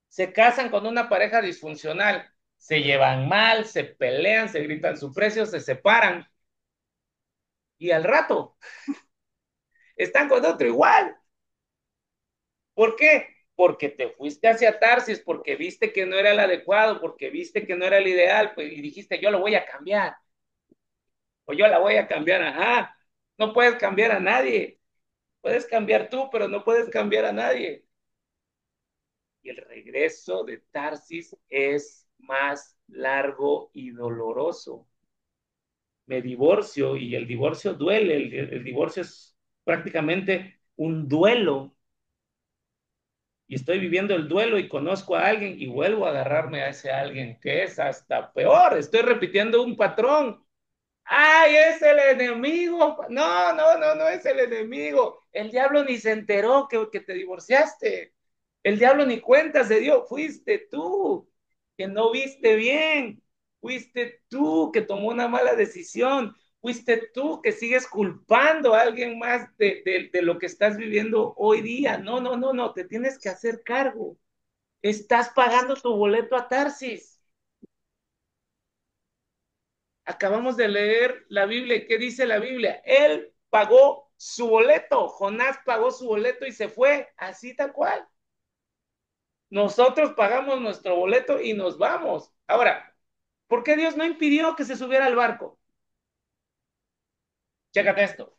se casan con una pareja disfuncional, se llevan mal, se pelean, se gritan su precio, se separan y al rato están con otro igual. ¿Por qué? Porque te fuiste hacia Tarsis, porque viste que no era el adecuado, porque viste que no era el ideal, pues, y dijiste, yo lo voy a cambiar, o yo la voy a cambiar, ajá. No puedes cambiar a nadie. Puedes cambiar tú, pero no puedes cambiar a nadie. Y el regreso de Tarsis es más largo y doloroso. Me divorcio y el divorcio duele, el divorcio es prácticamente un duelo y estoy viviendo el duelo y conozco a alguien y vuelvo a agarrarme a ese alguien que es hasta peor, estoy repitiendo un patrón ¡Ay, es el enemigo! No, no, no, no es el enemigo. El diablo ni se enteró que te divorciaste. El diablo ni cuenta se dio. Fuiste tú que no viste bien. Fuiste tú que tomó una mala decisión. Fuiste tú que sigues culpando a alguien más de lo que estás viviendo hoy día. No, no, no, no. Te tienes que hacer cargo. Estás pagando tu boleto a Tarsis. Acabamos de leer la Biblia. ¿Qué dice la Biblia? Él pagó su boleto. Jonás pagó su boleto y se fue. Así tal cual. Nosotros pagamos nuestro boleto y nos vamos. Ahora, ¿por qué Dios no impidió que se subiera al barco? Chécate esto.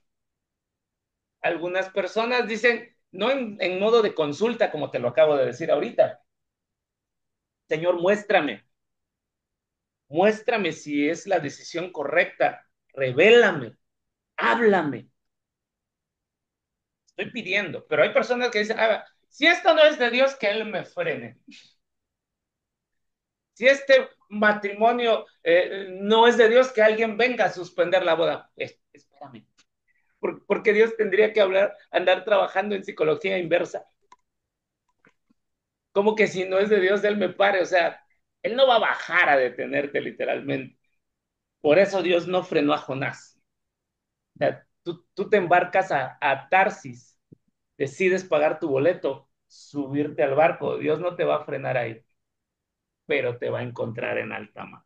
Algunas personas dicen, no en modo de consulta, como te lo acabo de decir ahorita. Señor, muéstrame si es la decisión correcta. Revélame, háblame. Estoy pidiendo, pero hay personas que dicen, si esto no es de Dios, que Él me frene. Si este matrimonio no es de Dios, que alguien venga a suspender la boda. Espérame, porque Dios tendría que andar trabajando en psicología inversa. Como que si no es de Dios, Él me pare. O sea, Él no va a bajar a detenerte literalmente. Por eso Dios no frenó a Jonás. O sea, tú te embarcas a Tarsis, decides pagar tu boleto, subirte al barco. Dios no te va a frenar ahí, pero te va a encontrar en alta mar.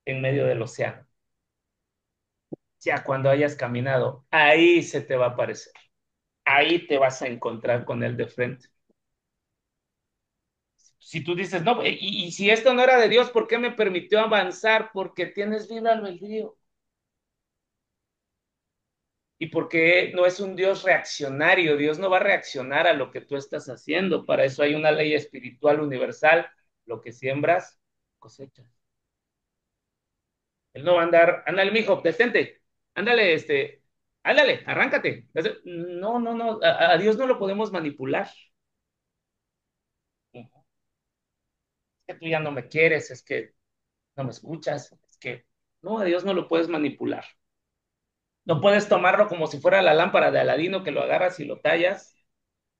En medio del océano. Ya cuando hayas caminado, ahí se te va a aparecer. Ahí te vas a encontrar con él de frente. Si tú dices, no, y si esto no era de Dios, ¿por qué me permitió avanzar? Porque tienes libre albedrío. Y porque no es un Dios reaccionario. Dios no va a reaccionar a lo que tú estás haciendo. Para eso hay una ley espiritual universal. Lo que siembras, cosechas. Él no va a andar, ándale, mijo, detente, ándale, ándale, arráncate. No, no, no, a Dios no lo podemos manipular. Es que tú ya no me quieres, es que no me escuchas, es que no, a Dios no lo puedes manipular. No puedes tomarlo como si fuera la lámpara de Aladino que lo agarras y lo tallas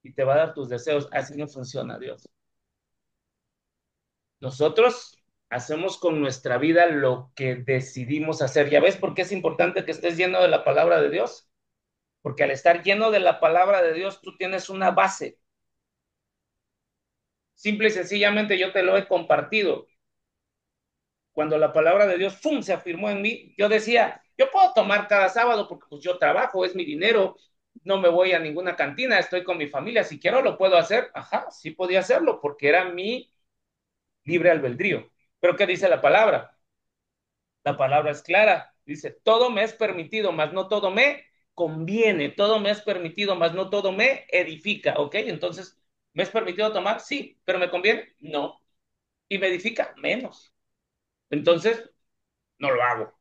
y te va a dar tus deseos. Así no funciona Dios. Nosotros hacemos con nuestra vida lo que decidimos hacer. ¿Ya ves por qué es importante que estés lleno de la palabra de Dios? Porque al estar lleno de la palabra de Dios, tú tienes una base. Simple y sencillamente yo te lo he compartido. Cuando la palabra de Dios ¡fum! Se afirmó en mí, yo decía, yo puedo tomar cada sábado porque pues yo trabajo, es mi dinero, no me voy a ninguna cantina, estoy con mi familia, si quiero lo puedo hacer. Ajá, sí podía hacerlo porque era mi libre albedrío. Pero ¿qué dice la palabra? La palabra es clara. Dice, todo me es permitido, mas no todo me conviene. Todo me es permitido, mas no todo me edifica. ¿Ok? Entonces, ¿me es permitido tomar? Sí, pero ¿me conviene? No. ¿Y me edifica? Menos. Entonces, no lo hago.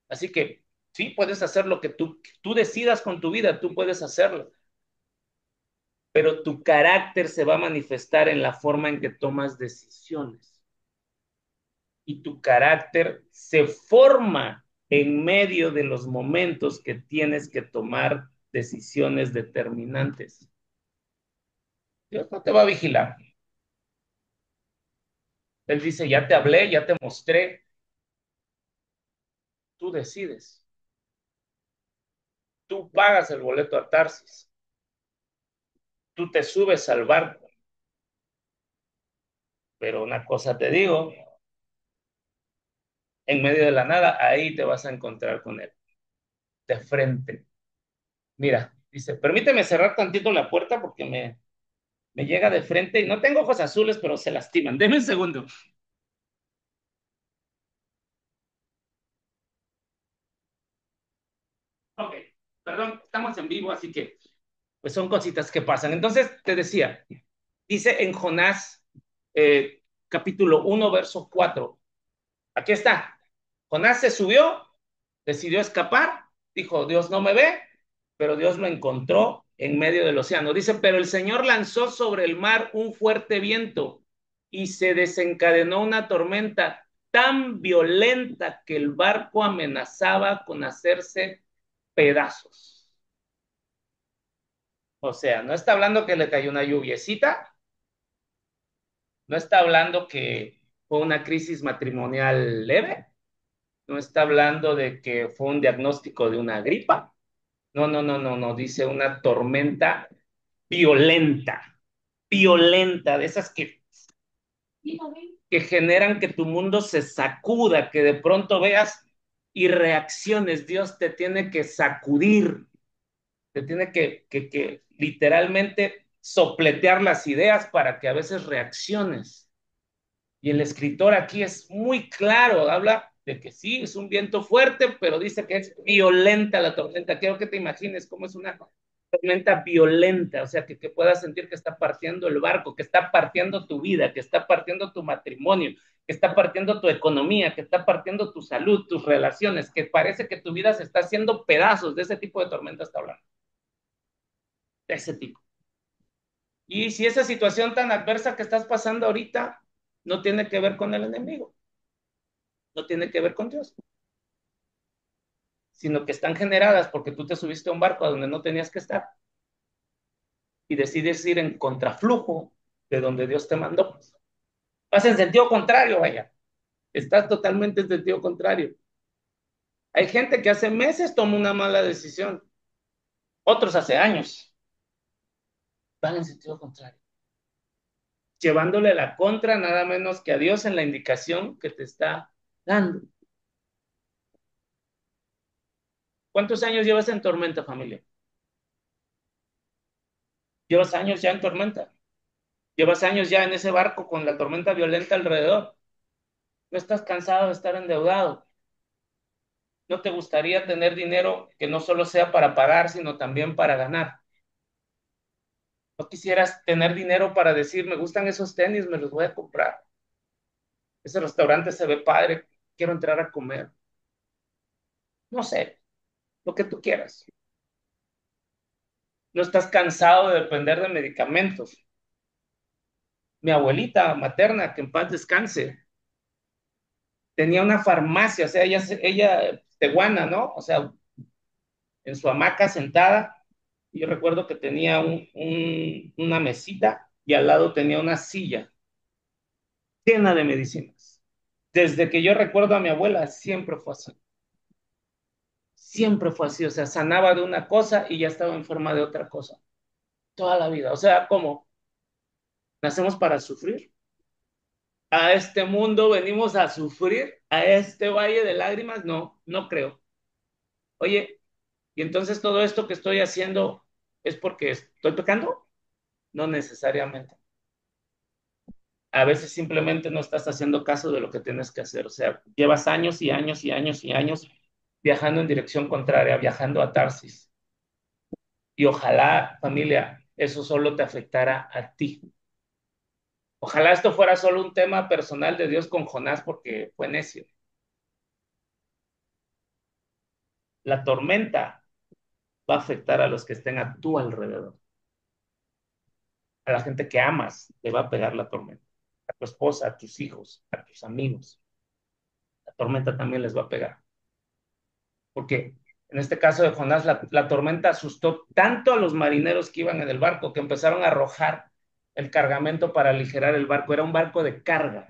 Así que sí, puedes hacer lo que tú decidas con tu vida, tú puedes hacerlo, pero tu carácter se va a manifestar en la forma en que tomas decisiones. Y tu carácter se forma en medio de los momentos que tienes que tomar decisiones determinantes. Dios no te va a vigilar. Él dice, ya te hablé, ya te mostré, tú decides. Tú pagas el boleto a Tarsis, tú te subes al barco, pero una cosa te digo, en medio de la nada, ahí te vas a encontrar con él, de frente. Mira, dice, permíteme cerrar tantito la puerta porque me llega de frente y no tengo ojos azules, pero se lastiman. Deme un segundo. Ok, perdón, estamos en vivo, así que pues son cositas que pasan. Entonces, te decía, dice en Jonás, capítulo 1, verso 4. Aquí está. Jonás se subió, decidió escapar, dijo, Dios no me ve, pero Dios lo encontró en medio del océano. Dice, pero el Señor lanzó sobre el mar un fuerte viento y se desencadenó una tormenta tan violenta que el barco amenazaba con hacerse pedazos. O sea, no está hablando que le cayó una lluviecita, no está hablando que fue una crisis matrimonial leve, no está hablando de que fue un diagnóstico de una gripa, no, no, no, no, no, dice una tormenta violenta, violenta, de esas que generan que tu mundo se sacuda, que de pronto veas y reacciones. Dios te tiene que sacudir, te tiene que literalmente sopletear las ideas para que a veces reacciones. Y el escritor aquí es muy claro, habla de que sí, es un viento fuerte, pero dice que es violenta la tormenta. Quiero que te imagines cómo es una tormenta violenta, o sea, que puedas sentir que está partiendo el barco, que está partiendo tu vida, que está partiendo tu matrimonio, que está partiendo tu economía, que está partiendo tu salud, tus relaciones, que parece que tu vida se está haciendo pedazos. De ese tipo de tormenta está hablando, de ese tipo. Y si esa situación tan adversa que estás pasando ahorita no tiene que ver con el enemigo, no tiene que ver con Dios, sino que están generadas porque tú te subiste a un barco a donde no tenías que estar y decides ir en contraflujo de donde Dios te mandó. Vas en sentido contrario, vaya. Estás totalmente en sentido contrario. Hay gente que hace meses toma una mala decisión, otros hace años van en sentido contrario, llevándole la contra nada menos que a Dios en la indicación que te está dando. ¿Cuántos años llevas en tormenta, familia? Llevas años ya en tormenta. Llevas años ya en ese barco con la tormenta violenta alrededor. No estás cansado de estar endeudado. No te gustaría tener dinero que no solo sea para pagar, sino también para ganar. No quisieras tener dinero para decir, me gustan esos tenis, me los voy a comprar. Ese restaurante se ve padre, quiero entrar a comer. No sé, lo que tú quieras. No estás cansado de depender de medicamentos. Mi abuelita materna, que en paz descanse, tenía una farmacia, o sea, ella tehuana, ¿no? O sea, en su hamaca sentada. Y yo recuerdo que tenía una mesita y al lado tenía una silla llena de medicinas. Desde que yo recuerdo a mi abuela, siempre fue así. Siempre fue así, o sea, sanaba de una cosa y ya estaba enferma de otra cosa. Toda la vida. O sea, ¿cómo? ¿Nacemos para sufrir? ¿A este mundo venimos a sufrir? ¿A este valle de lágrimas? No, no creo. Oye, ¿y entonces todo esto que estoy haciendo es porque estoy pecando? No necesariamente. A veces simplemente no estás haciendo caso de lo que tienes que hacer. O sea, llevas años y años y años y años viajando en dirección contraria, viajando a Tarsis. Y ojalá, familia, eso solo te afectara a ti. Ojalá esto fuera solo un tema personal de Dios con Jonás porque fue necio. La tormenta va a afectar a los que estén a tu alrededor. A la gente que amas te va a pegar la tormenta. A tu esposa, a tus hijos, a tus amigos. La tormenta también les va a pegar. Porque en este caso de Jonás, la tormenta asustó tanto a los marineros que iban en el barco que empezaron a arrojar el cargamento para aligerar el barco. Era un barco de carga.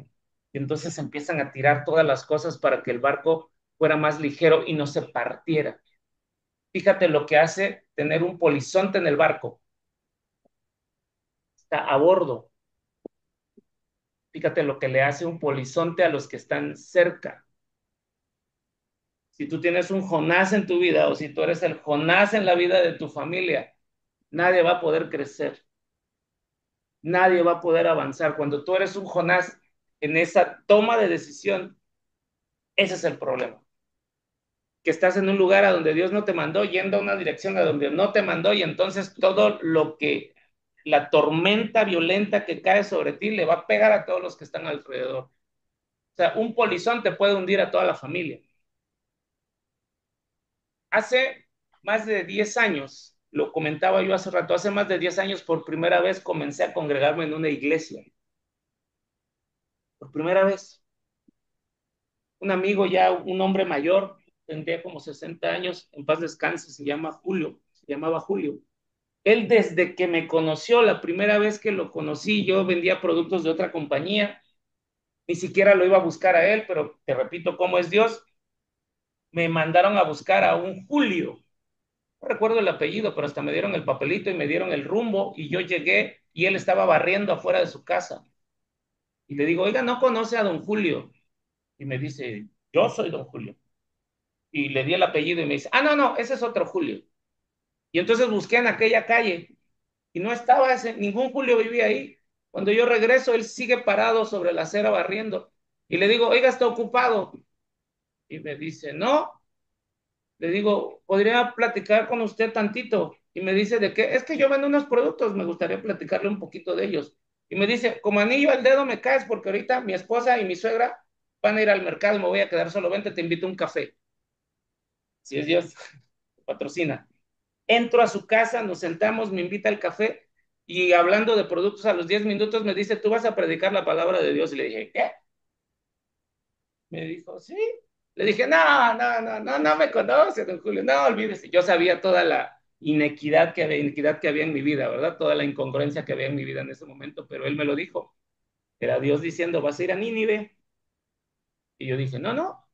Y entonces empiezan a tirar todas las cosas para que el barco fuera más ligero y no se partiera. Fíjate lo que hace tener un polizonte en el barco. Está a bordo. Fíjate lo que le hace un polizonte a los que están cerca. Si tú tienes un Jonás en tu vida o si tú eres el Jonás en la vida de tu familia, nadie va a poder crecer, nadie va a poder avanzar. Cuando tú eres un Jonás en esa toma de decisión, ese es el problema. Que estás en un lugar a donde Dios no te mandó, yendo a una dirección a donde no te mandó, y entonces todo lo que la tormenta violenta que cae sobre ti le va a pegar a todos los que están alrededor. O sea, un polizón te puede hundir a toda la familia. Hace más de 10 años, lo comentaba yo hace rato, hace más de 10 años por primera vez comencé a congregarme en una iglesia. por primera vez. Un amigo ya, un hombre mayor, tendría como 60 años, en paz descanse, se llamaba Julio. Él desde que me conoció, la primera vez que lo conocí, yo vendía productos de otra compañía, ni siquiera lo iba a buscar a él, pero te repito cómo es Dios, me mandaron a buscar a un Julio, no recuerdo el apellido, pero hasta me dieron el papelito y me dieron el rumbo y yo llegué y él estaba barriendo afuera de su casa. Y le digo, oiga, ¿no conoce a don Julio? Y me dice, yo soy don Julio. Y le di el apellido y me dice, ah, no, no, ese es otro Julio. Y entonces busqué en aquella calle y no estaba ese, ningún Julio vivía ahí. Cuando yo regreso, él sigue parado sobre la acera barriendo. Y le digo, oiga, está ocupado. Y me dice, no. Le digo, ¿podría platicar con usted tantito? Y me dice, ¿de qué? Es que yo vendo unos productos, me gustaría platicarle un poquito de ellos. Y me dice, como anillo al dedo me caes porque ahorita mi esposa y mi suegra van a ir al mercado y me voy a quedar solo. Vente, te invito a un café. Si es Dios, patrocina. Entro a su casa, nos sentamos, me invita al café y hablando de productos a los 10 minutos me dice, tú vas a predicar la palabra de Dios. Y le dije, ¿qué? Me dijo, sí. Le dije, no, no, no, no, no me conoce, don Julio, no, olvídese. Yo sabía toda la iniquidad que había en mi vida, ¿verdad? Toda la incongruencia que había en mi vida en ese momento, pero él me lo dijo. Era Dios diciendo, vas a ir a Nínive. Y yo dije, no, no,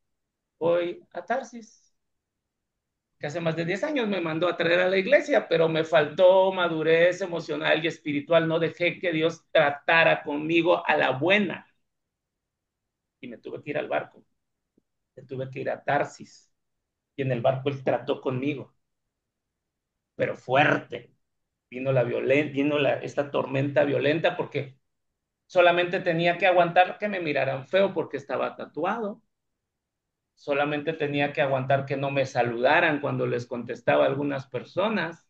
voy a Tarsis, que hace más de 10 años me mandó a traer a la iglesia, pero me faltó madurez emocional y espiritual. No dejé que Dios tratara conmigo a la buena. Y me tuve que ir al barco, me tuve que ir a Tarsis. Y en el barco él trató conmigo, pero fuerte. Esta tormenta violenta porque solamente tenía que aguantar que me miraran feo porque estaba tatuado. Solamente tenía que aguantar que no me saludaran cuando les contestaba a algunas personas,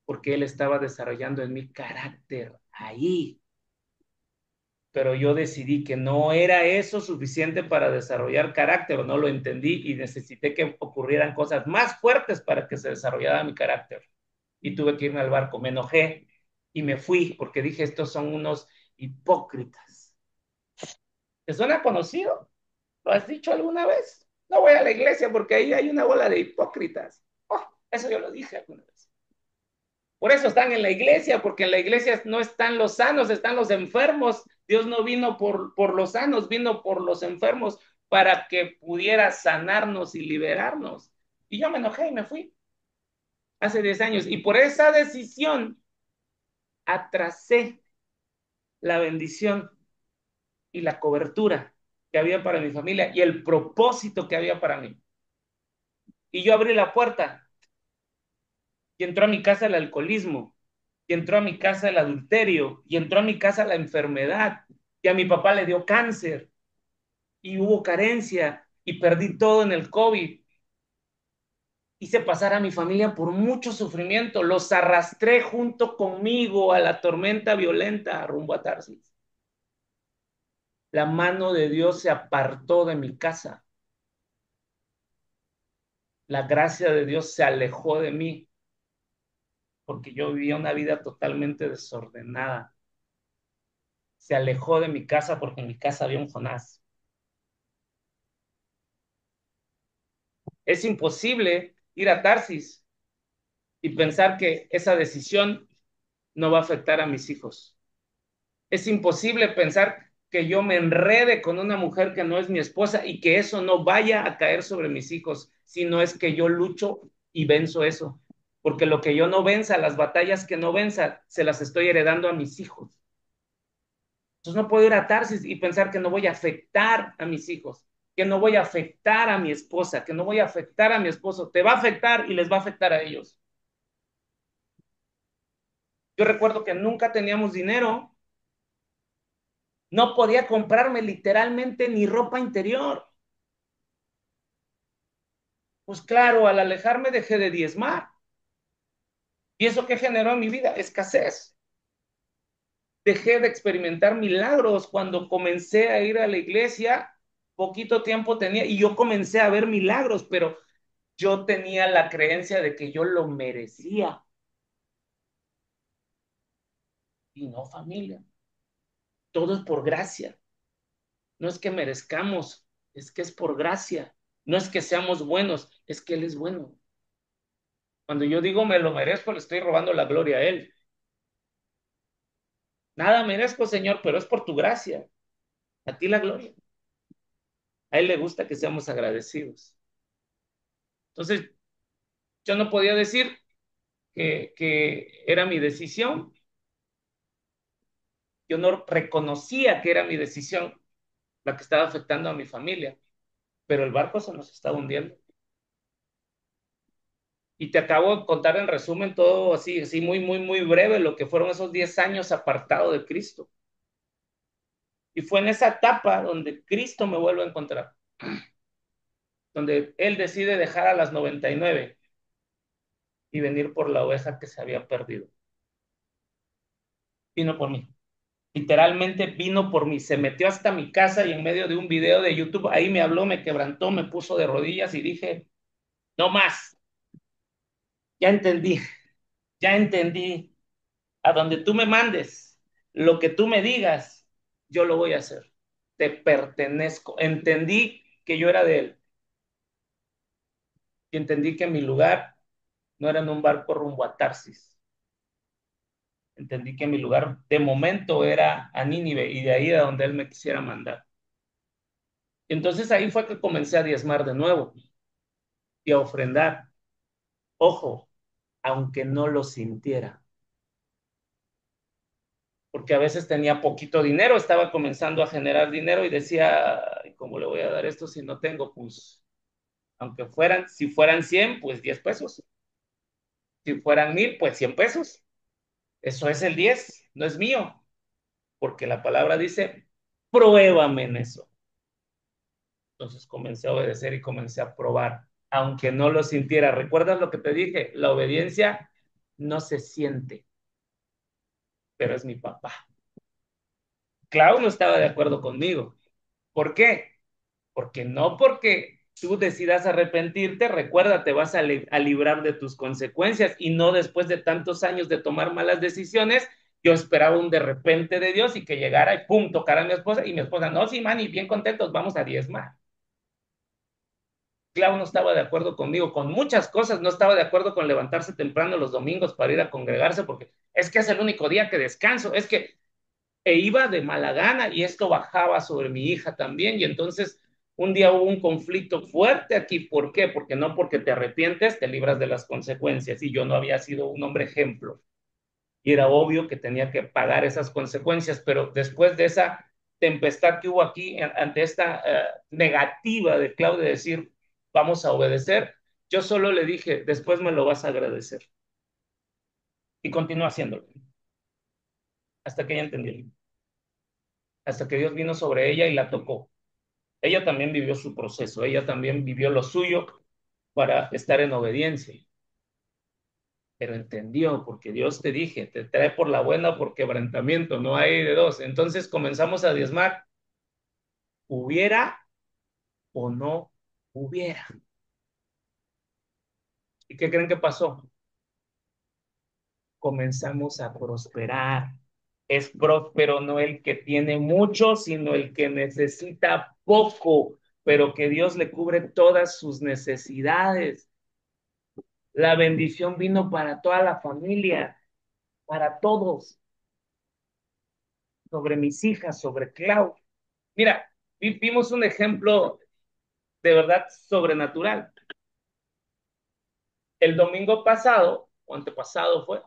porque él estaba desarrollando en mi carácter ahí. Pero yo decidí que no era eso suficiente para desarrollar carácter, o no lo entendí y necesité que ocurrieran cosas más fuertes para que se desarrollara mi carácter. Y tuve que irme al barco, me enojé y me fui porque dije, estos son unos hipócritas. ¿Te suena conocido? ¿Lo has dicho alguna vez? No voy a la iglesia porque ahí hay una bola de hipócritas. Oh, eso yo lo dije alguna vez. Por eso están en la iglesia, porque en la iglesia no están los sanos, están los enfermos. Dios no vino por los sanos, vino por los enfermos para que pudiera sanarnos y liberarnos. Y yo me enojé y me fui hace 10 años. Y por esa decisión atrasé la bendición y la cobertura que había para mi familia y el propósito que había para mí. Y yo abrí la puerta y entró a mi casa el alcoholismo, y entró a mi casa el adulterio, y entró a mi casa la enfermedad, y a mi papá le dio cáncer, y hubo carencia, y perdí todo en el COVID. Hice pasar a mi familia por mucho sufrimiento, los arrastré junto conmigo a la tormenta violenta rumbo a Tarsis. La mano de Dios se apartó de mi casa, la gracia de Dios se alejó de mí, porque yo vivía una vida totalmente desordenada. Se alejó de mi casa porque en mi casa había un Jonás. Es imposible ir a Tarsis y pensar que esa decisión no va a afectar a mis hijos. Es imposible pensar que yo me enrede con una mujer que no es mi esposa y que eso no vaya a caer sobre mis hijos, si no es que yo lucho y venzo eso. Porque lo que yo no venza, las batallas que no venza, se las estoy heredando a mis hijos. Entonces no puedo ir a Tarsis y pensar que no voy a afectar a mis hijos, que no voy a afectar a mi esposa, que no voy a afectar a mi esposo. Te va a afectar y les va a afectar a ellos. Yo recuerdo que nunca teníamos dinero, no podía comprarme literalmente ni ropa interior. Pues claro, al alejarme dejé de diezmar. ¿Y eso qué generó en mi vida? Escasez. Dejé de experimentar milagros cuando comencé a ir a la iglesia. Poquito tiempo tenía y yo comencé a ver milagros, pero yo tenía la creencia de que yo lo merecía. Y no, familia. Todo es por gracia. No es que merezcamos, es que es por gracia. No es que seamos buenos, es que Él es bueno. Cuando yo digo me lo merezco, le estoy robando la gloria a Él. Nada merezco, Señor, pero es por tu gracia. A ti la gloria. A Él le gusta que seamos agradecidos. Entonces, yo no podía decir que era mi decisión. Yo no reconocía que era mi decisión la que estaba afectando a mi familia, pero el barco se nos estaba hundiendo. Y te acabo de contar en resumen todo así, así muy, muy, muy breve lo que fueron esos 10 años apartado de Cristo. Y fue en esa etapa donde Cristo me vuelve a encontrar, donde Él decide dejar a las 99 y venir por la oveja que se había perdido. Vino por mí. Literalmente vino por mí, se metió hasta mi casa y en medio de un video de YouTube, ahí me habló, me quebrantó, me puso de rodillas y dije, no más, ya entendí, ya entendí, a donde tú me mandes, lo que tú me digas, yo lo voy a hacer. Te pertenezco. Entendí que yo era de él y entendí que mi lugar no era en un barco rumbo a Tarsis. Entendí que mi lugar de momento era a Nínive y de ahí a donde él me quisiera mandar. Entonces ahí fue que comencé a diezmar de nuevo y a ofrendar. Ojo, aunque no lo sintiera, porque a veces tenía poquito dinero, estaba comenzando a generar dinero y decía, ¿cómo le voy a dar esto si no tengo? Pues, aunque fueran, si fueran 100 pues 10 pesos. Si fueran 1000, pues 100 pesos. Eso es el 10, no es mío, porque la palabra dice, pruébame en eso. Entonces comencé a obedecer y comencé a probar, aunque no lo sintiera. ¿Recuerdas lo que te dije? La obediencia no se siente, pero es mi papá. Clau no estaba de acuerdo conmigo. ¿Por qué? Porque no porque tú decidas arrepentirte, recuerda, te vas a librar de tus consecuencias y no después de tantos años de tomar malas decisiones. Yo esperaba un de repente de Dios y que llegara y pum, tocara a mi esposa y mi esposa, no, sí, man, y bien contentos, vamos a diezmar. Clau no estaba de acuerdo conmigo, con muchas cosas, no estaba de acuerdo con levantarse temprano los domingos para ir a congregarse, porque es que es el único día que descanso, es que iba de mala gana y esto bajaba sobre mi hija también y entonces un día hubo un conflicto fuerte aquí. ¿Por qué? Porque no porque te arrepientes te libras de las consecuencias y yo no había sido un hombre ejemplo y era obvio que tenía que pagar esas consecuencias, pero después de esa tempestad que hubo aquí ante esta negativa de Claudia de decir vamos a obedecer, yo solo le dije después me lo vas a agradecer y continúa haciéndolo hasta que ella entendió, hasta que Dios vino sobre ella y la tocó. Ella también vivió su proceso, ella también vivió lo suyo para estar en obediencia, pero entendió, porque Dios te dije, te trae por la buena o por quebrantamiento, no hay de dos. Entonces comenzamos a diezmar, hubiera o no hubiera. ¿Y qué creen que pasó? Comenzamos a prosperar. Es próspero no el que tiene mucho, sino el que necesita poco, pero que Dios le cubre todas sus necesidades. La bendición vino para toda la familia, para todos, sobre mis hijas, sobre Clau. Mira, vimos un ejemplo de verdad sobrenatural. El domingo pasado, o antepasado fue,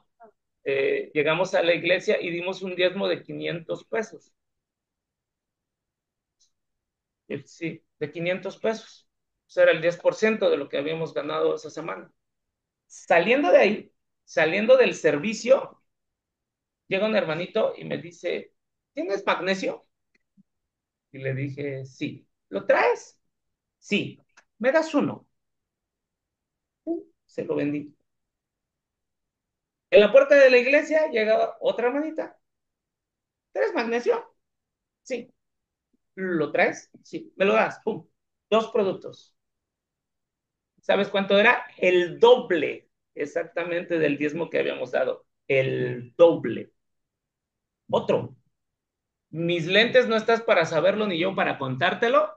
llegamos a la iglesia y dimos un diezmo de 500 pesos. Sí, de 500 pesos. Eso era el 10% de lo que habíamos ganado esa semana. Saliendo de ahí, saliendo del servicio, llega un hermanito y me dice, ¿tienes magnesio? Y le dije, sí. ¿Lo traes? Sí. ¿Me das uno? Se lo vendí. En la puerta de la iglesia llegaba otra hermanita. ¿Tienes magnesio? Sí. ¿Lo traes? Sí. ¿Me lo das? Pum. Dos productos. ¿Sabes cuánto era? El doble exactamente del diezmo que habíamos dado. El doble. Otro. Mis lentes no estás para saberlo ni yo para contártelo,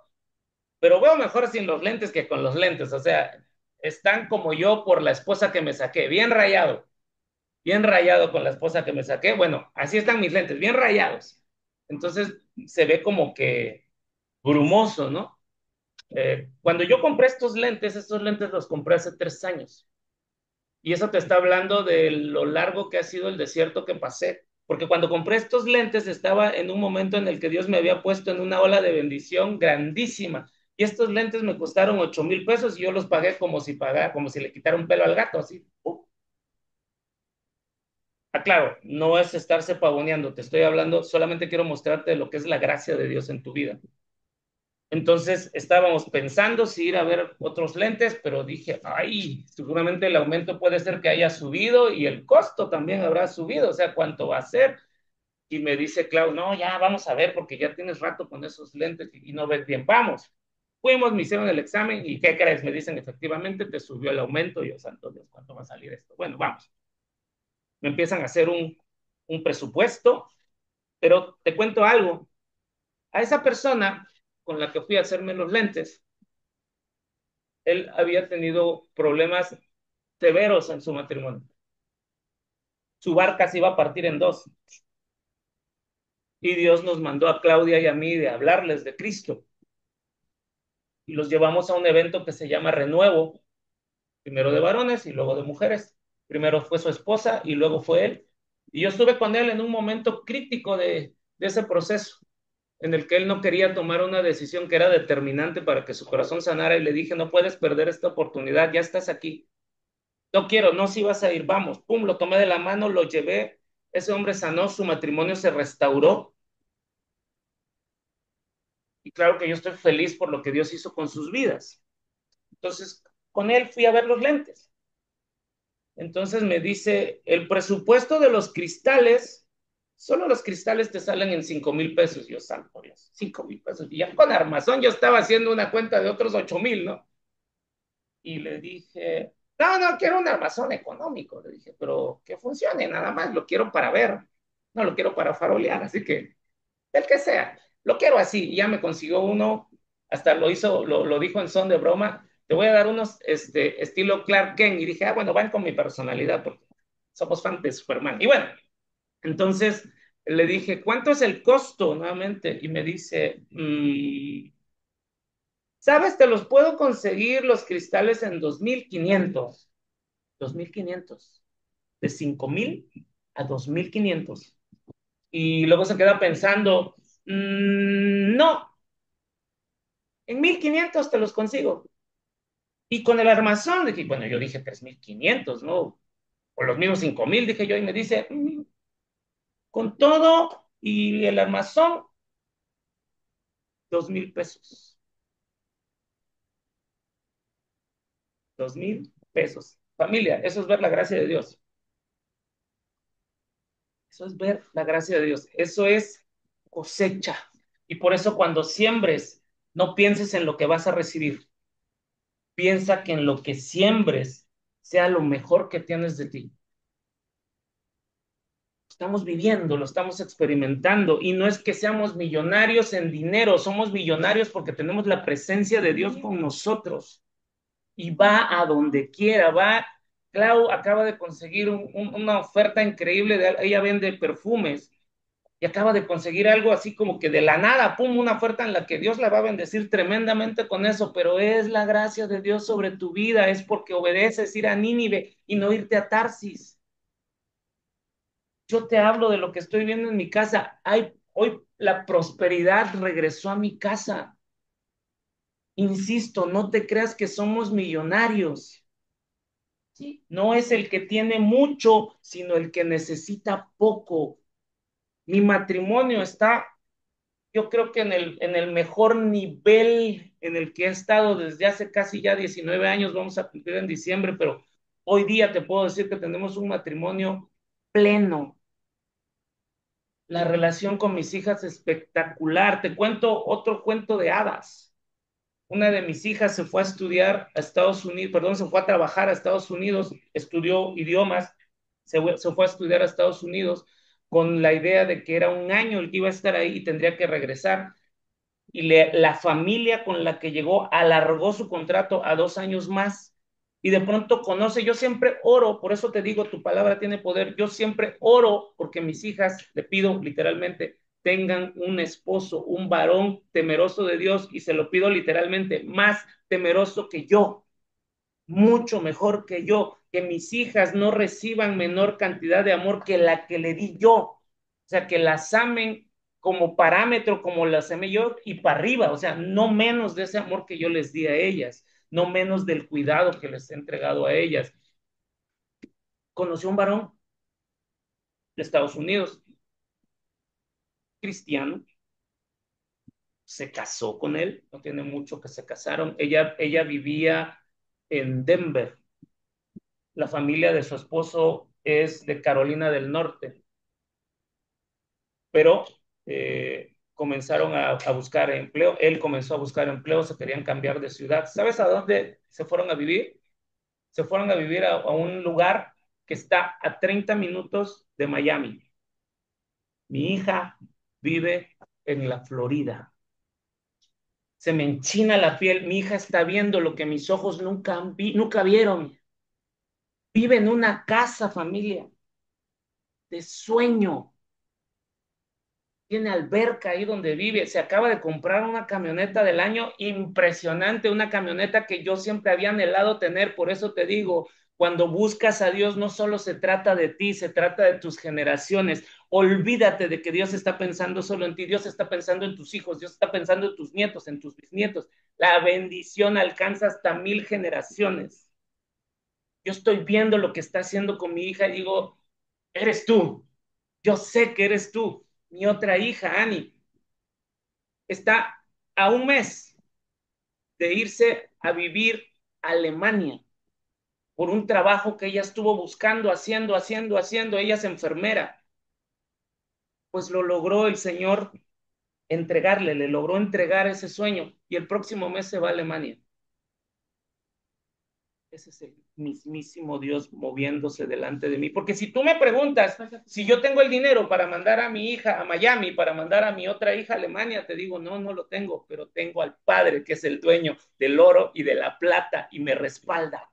pero veo mejor sin los lentes que con los lentes. O sea, están como yo por la esposa que me saqué, bien rayado con la esposa que me saqué. Bueno, así están mis lentes, bien rayados. Entonces se ve como que brumoso, ¿no? Cuando yo compré estos lentes los compré hace 3 años. Y eso te está hablando de lo largo que ha sido el desierto que pasé. Porque cuando compré estos lentes estaba en un momento en el que Dios me había puesto en una ola de bendición grandísima. Y estos lentes me costaron 8,000 pesos y yo los pagué como si le quitara un pelo al gato, así. Ah, claro, no es estarse pavoneando, te estoy hablando, solamente quiero mostrarte lo que es la gracia de Dios en tu vida. Entonces estábamos pensando si ir a ver otros lentes, pero dije, ay, seguramente el aumento puede ser que haya subido y el costo también habrá subido, o sea, ¿cuánto va a ser? Y me dice Clau, no, ya vamos a ver porque ya tienes rato con esos lentes y no ves bien, vamos. Fuimos, me hicieron el examen y ¿qué crees? Me dicen, efectivamente, te subió el aumento. Y yo, santo Dios, ¿cuánto va a salir esto? Bueno, vamos. Me empiezan a hacer un presupuesto, pero te cuento algo. A esa persona con la que fui a hacerme los lentes, él había tenido problemas severos en su matrimonio. Su barca se iba a partir en dos. Y Dios nos mandó a Claudia y a mí de hablarles de Cristo. Y los llevamos a un evento que se llama Renuevo, primero de varones y luego de mujeres. Primero fue su esposa y luego fue él. Y yo estuve con él en un momento crítico de ese proceso, en el que él no quería tomar una decisión que era determinante para que su corazón sanara y le dije, no puedes perder esta oportunidad, ya estás aquí. No quiero, no, si vas a ir, vamos. Pum, lo tomé de la mano, lo llevé. Ese hombre sanó, su matrimonio se restauró. Y claro que yo estoy feliz por lo que Dios hizo con sus vidas. Entonces, con él fui a ver los lentes. Entonces me dice, el presupuesto de los cristales, solo los cristales te salen en 5,000 pesos. Yo, santo Dios, 5,000 pesos. Y ya con armazón yo estaba haciendo una cuenta de otros 8,000, ¿no? Y le dije, no, no, quiero un armazón económico. Le dije, pero que funcione nada más, lo quiero para ver, no lo quiero para farolear, así que el que sea, lo quiero así. Y ya me consiguió uno, hasta lo hizo, lo dijo en son de broma, te voy a dar unos estilo Clark Kent. Y dije, ah, bueno, van con mi personalidad, porque somos fans de Superman. Y bueno, entonces le dije, ¿cuánto es el costo nuevamente? Y me dice, ¿sabes? Te los puedo conseguir los cristales en 2,500. 2,500. De 5,000 a 2,500. Y luego se queda pensando, no, en 1,500 te los consigo. Y con el armazón, dije, bueno, yo dije 3,500, ¿no? O los mismos 5,000, dije yo, y me dice, con todo y el armazón, 2,000 pesos. 2,000 pesos. Familia, eso es ver la gracia de Dios. Eso es ver la gracia de Dios. Eso es cosecha. Y por eso cuando siembres, no pienses en lo que vas a recibir. Piensa que en lo que siembres sea lo mejor que tienes de ti. Estamos viviendo, lo estamos experimentando y no es que seamos millonarios en dinero, somos millonarios porque tenemos la presencia de Dios con nosotros y va a donde quiera, va. Clau acaba de conseguir una oferta increíble, ella vende perfumes y acaba de conseguir algo así como que de la nada, pum, una oferta en la que Dios la va a bendecir tremendamente con eso, pero es la gracia de Dios sobre tu vida, es porque obedeces ir a Nínive y no irte a Tarsis. Yo te hablo de lo que estoy viendo en mi casa. Hoy la prosperidad regresó a mi casa. Insisto, no te creas que somos millonarios. ¿Sí? No es el que tiene mucho, sino el que necesita poco. Mi matrimonio está, yo creo que en el mejor nivel en el que he estado desde hace casi ya 19 años, vamos a cumplir en diciembre, pero hoy día te puedo decir que tenemos un matrimonio pleno. La relación con mis hijas es espectacular. Te cuento otro cuento de hadas. Una de mis hijas se fue a estudiar a Estados Unidos, perdón, se fue a trabajar a Estados Unidos, estudió idiomas, se fue a estudiar a Estados Unidos, con la idea de que era un año el que iba a estar ahí y tendría que regresar. Y la familia con la que llegó alargó su contrato a 2 años más. Y de pronto conoce, yo siempre oro, por eso te digo, tu palabra tiene poder, yo siempre oro porque mis hijas, le pido literalmente, tengan un esposo, un varón temeroso de Dios, y se lo pido literalmente, más temeroso que yo, mucho mejor que yo, que mis hijas no reciban menor cantidad de amor que la que le di yo, o sea, que las amen como parámetro, como las amé yo y para arriba, o sea, no menos de ese amor que yo les di a ellas, no menos del cuidado que les he entregado a ellas. Conoció un varón de Estados Unidos, cristiano, se casó con él, no tiene mucho que se casaron, ella vivía en Denver, la familia de su esposo es de Carolina del Norte, pero comenzaron a buscar empleo, él comenzó a buscar empleo, se querían cambiar de ciudad. ¿Sabes a dónde se fueron a vivir? Se fueron a vivir a un lugar que está a 30 minutos de Miami. Mi hija vive en la Florida. Se me enchina la piel, mi hija está viendo lo que mis ojos nunca vieron. Vive en una casa, familia, de sueño, tiene alberca ahí donde vive, se acaba de comprar una camioneta del año impresionante, una camioneta que yo siempre había anhelado tener, por eso te digo, cuando buscas a Dios no solo se trata de ti, se trata de tus generaciones. Olvídate de que Dios está pensando solo en ti, Dios está pensando en tus hijos, Dios está pensando en tus nietos, en tus bisnietos. La bendición alcanza hasta 1000 generaciones. Yo estoy viendo lo que está haciendo con mi hija y digo, eres tú, yo sé que eres tú. Mi otra hija, Annie, está a un mes de irse a vivir a Alemania por un trabajo que ella estuvo buscando, haciendo. Ella es enfermera. Pues lo logró el Señor entregarle, le logró entregar ese sueño y el próximo mes se va a Alemania. Ese es el mismísimo Dios moviéndose delante de mí. Porque si tú me preguntas si yo tengo el dinero para mandar a mi hija a Miami, para mandar a mi otra hija a Alemania, te digo, no, no lo tengo, pero tengo al Padre que es el dueño del oro y de la plata y me respalda.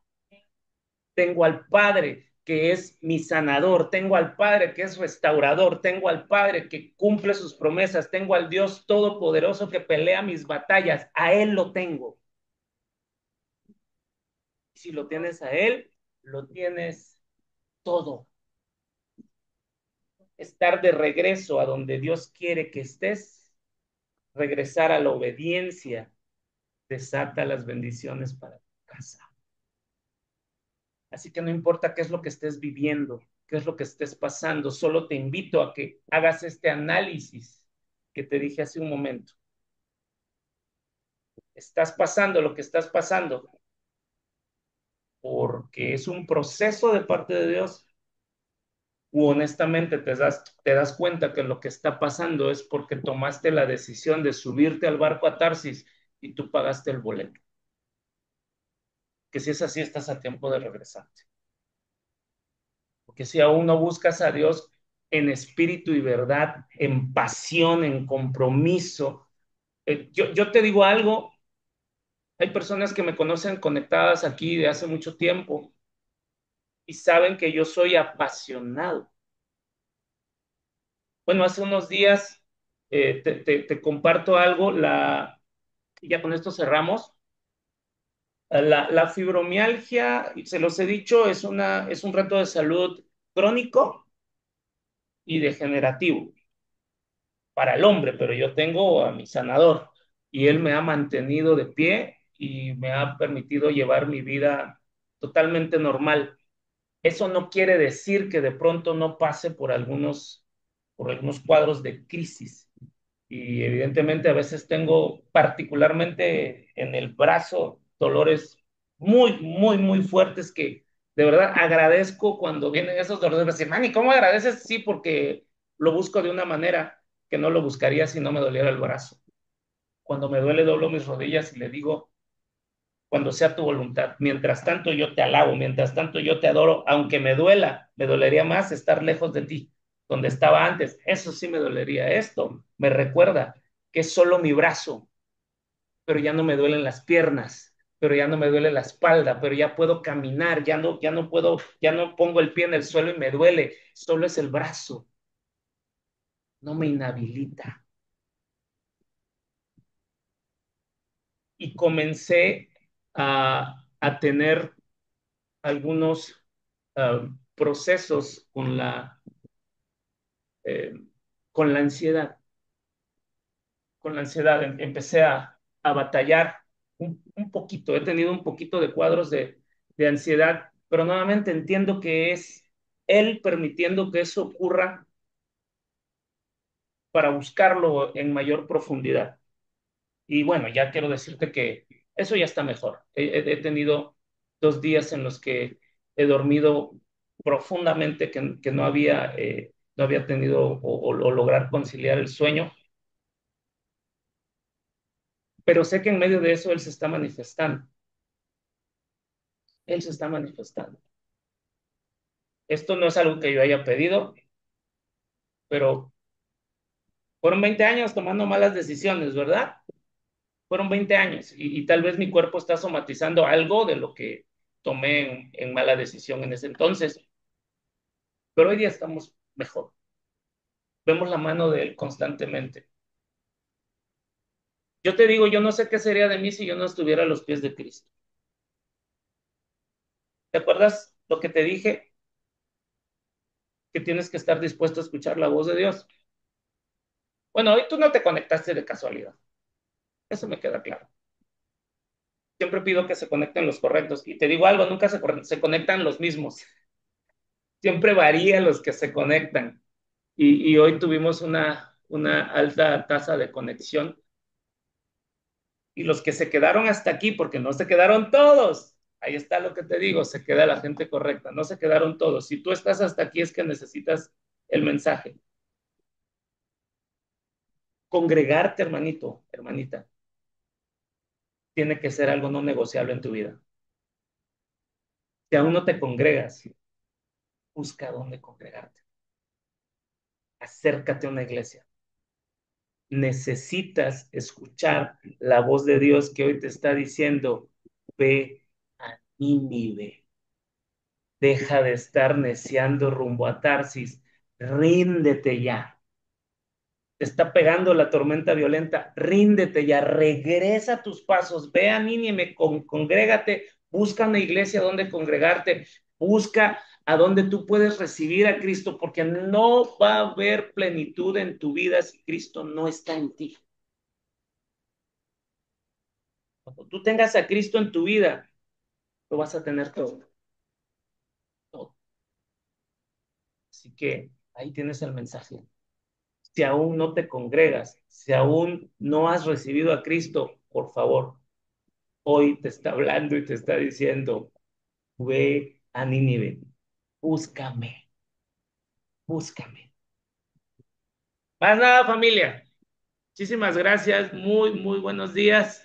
Tengo al Padre que es mi sanador, tengo al Padre que es restaurador, tengo al Padre que cumple sus promesas, tengo al Dios todopoderoso que pelea mis batallas, a Él lo tengo. Si lo tienes a Él, lo tienes todo. Estar de regreso a donde Dios quiere que estés, regresar a la obediencia, desata las bendiciones para tu casa. Así que no importa qué es lo que estés viviendo, qué es lo que estés pasando, solo te invito a que hagas este análisis que te dije hace un momento. Estás pasando lo que estás pasando porque es un proceso de parte de Dios, u honestamente te das cuenta que lo que está pasando es porque tomaste la decisión de subirte al barco a Tarsis y tú pagaste el boleto. Que si es así, estás a tiempo de regresarte. Porque si aún no buscas a Dios en espíritu y verdad, en pasión, en compromiso, yo te digo algo, hay personas que me conocen conectadas aquí de hace mucho tiempo y saben que yo soy apasionado. Bueno, hace unos días te comparto algo, ya con esto cerramos. La fibromialgia, se los he dicho, es un reto de salud crónico y degenerativo para el hombre, pero yo tengo a mi sanador y él me ha mantenido de pie y me ha permitido llevar mi vida totalmente normal. Eso no quiere decir que de pronto no pase por algunos cuadros de crisis. Y evidentemente a veces tengo particularmente en el brazo dolores muy, muy, muy fuertes que de verdad agradezco cuando vienen esos dolores. Decir, Manny, ¿cómo agradeces? Sí, porque lo busco de una manera que no lo buscaría si no me doliera el brazo. Cuando me duele, doblo mis rodillas y le digo, cuando sea tu voluntad. Mientras tanto yo te alabo, mientras tanto yo te adoro, aunque me duela, me dolería más estar lejos de ti. donde estaba antes. Eso sí me dolería. Esto me recuerda que es solo mi brazo, pero ya no me duelen las piernas, pero ya no me duele la espalda, pero ya puedo caminar, ya no puedo, ya no pongo el pie en el suelo y me duele, solo es el brazo, no me inhabilita. Y comencé a tener algunos procesos eh, con la ansiedad. Con la ansiedad empecé a batallar un poquito, he tenido un poquito de cuadros de ansiedad, pero nuevamente entiendo que es él permitiendo que eso ocurra para buscarlo en mayor profundidad. Y bueno, ya quiero decirte que eso ya está mejor. He tenido 2 días en los que he dormido profundamente, que no había tenido o lograr conciliar el sueño, pero sé que en medio de eso él se está manifestando. Él se está manifestando. Esto no es algo que yo haya pedido, pero fueron 20 años tomando malas decisiones, ¿verdad? Fueron 20 años y tal vez mi cuerpo está somatizando algo de lo que tomé en mala decisión en ese entonces, pero hoy día estamos mejor. Vemos la mano de él constantemente. Yo te digo, yo no sé qué sería de mí si yo no estuviera a los pies de Cristo. ¿Te acuerdas lo que te dije? Que tienes que estar dispuesto a escuchar la voz de Dios. Bueno, hoy tú no te conectaste de casualidad. Eso me queda claro. Siempre pido que se conecten los correctos. Y te digo algo, nunca se conectan los mismos. Siempre varía los que se conectan. Y hoy tuvimos una alta tasa de conexión. Y los que se quedaron hasta aquí, porque no se quedaron todos. Ahí está lo que te digo, se queda la gente correcta. No se quedaron todos. Si tú estás hasta aquí es que necesitas el mensaje. Congregarte, hermanito, hermanita, tiene que ser algo no negociable en tu vida. Si aún no te congregas, busca dónde congregarte. Acércate a una iglesia. Necesitas escuchar la voz de Dios que hoy te está diciendo, ve a Nínive, deja de estar neciando rumbo a Tarsis, ríndete ya. Te está pegando la tormenta violenta, ríndete ya, regresa a tus pasos, ve a Nínive, congrégate, busca una iglesia donde congregarte, busca a donde tú puedes recibir a Cristo, porque no va a haber plenitud en tu vida si Cristo no está en ti. Cuando tú tengas a Cristo en tu vida, lo vas a tener todo, todo. Así que ahí tienes el mensaje. Si aún no te congregas, si aún no has recibido a Cristo, por favor, hoy te está hablando y te está diciendo, ve a Nínive, búscame, búscame. Más nada, familia. Muchísimas gracias, muy buenos días.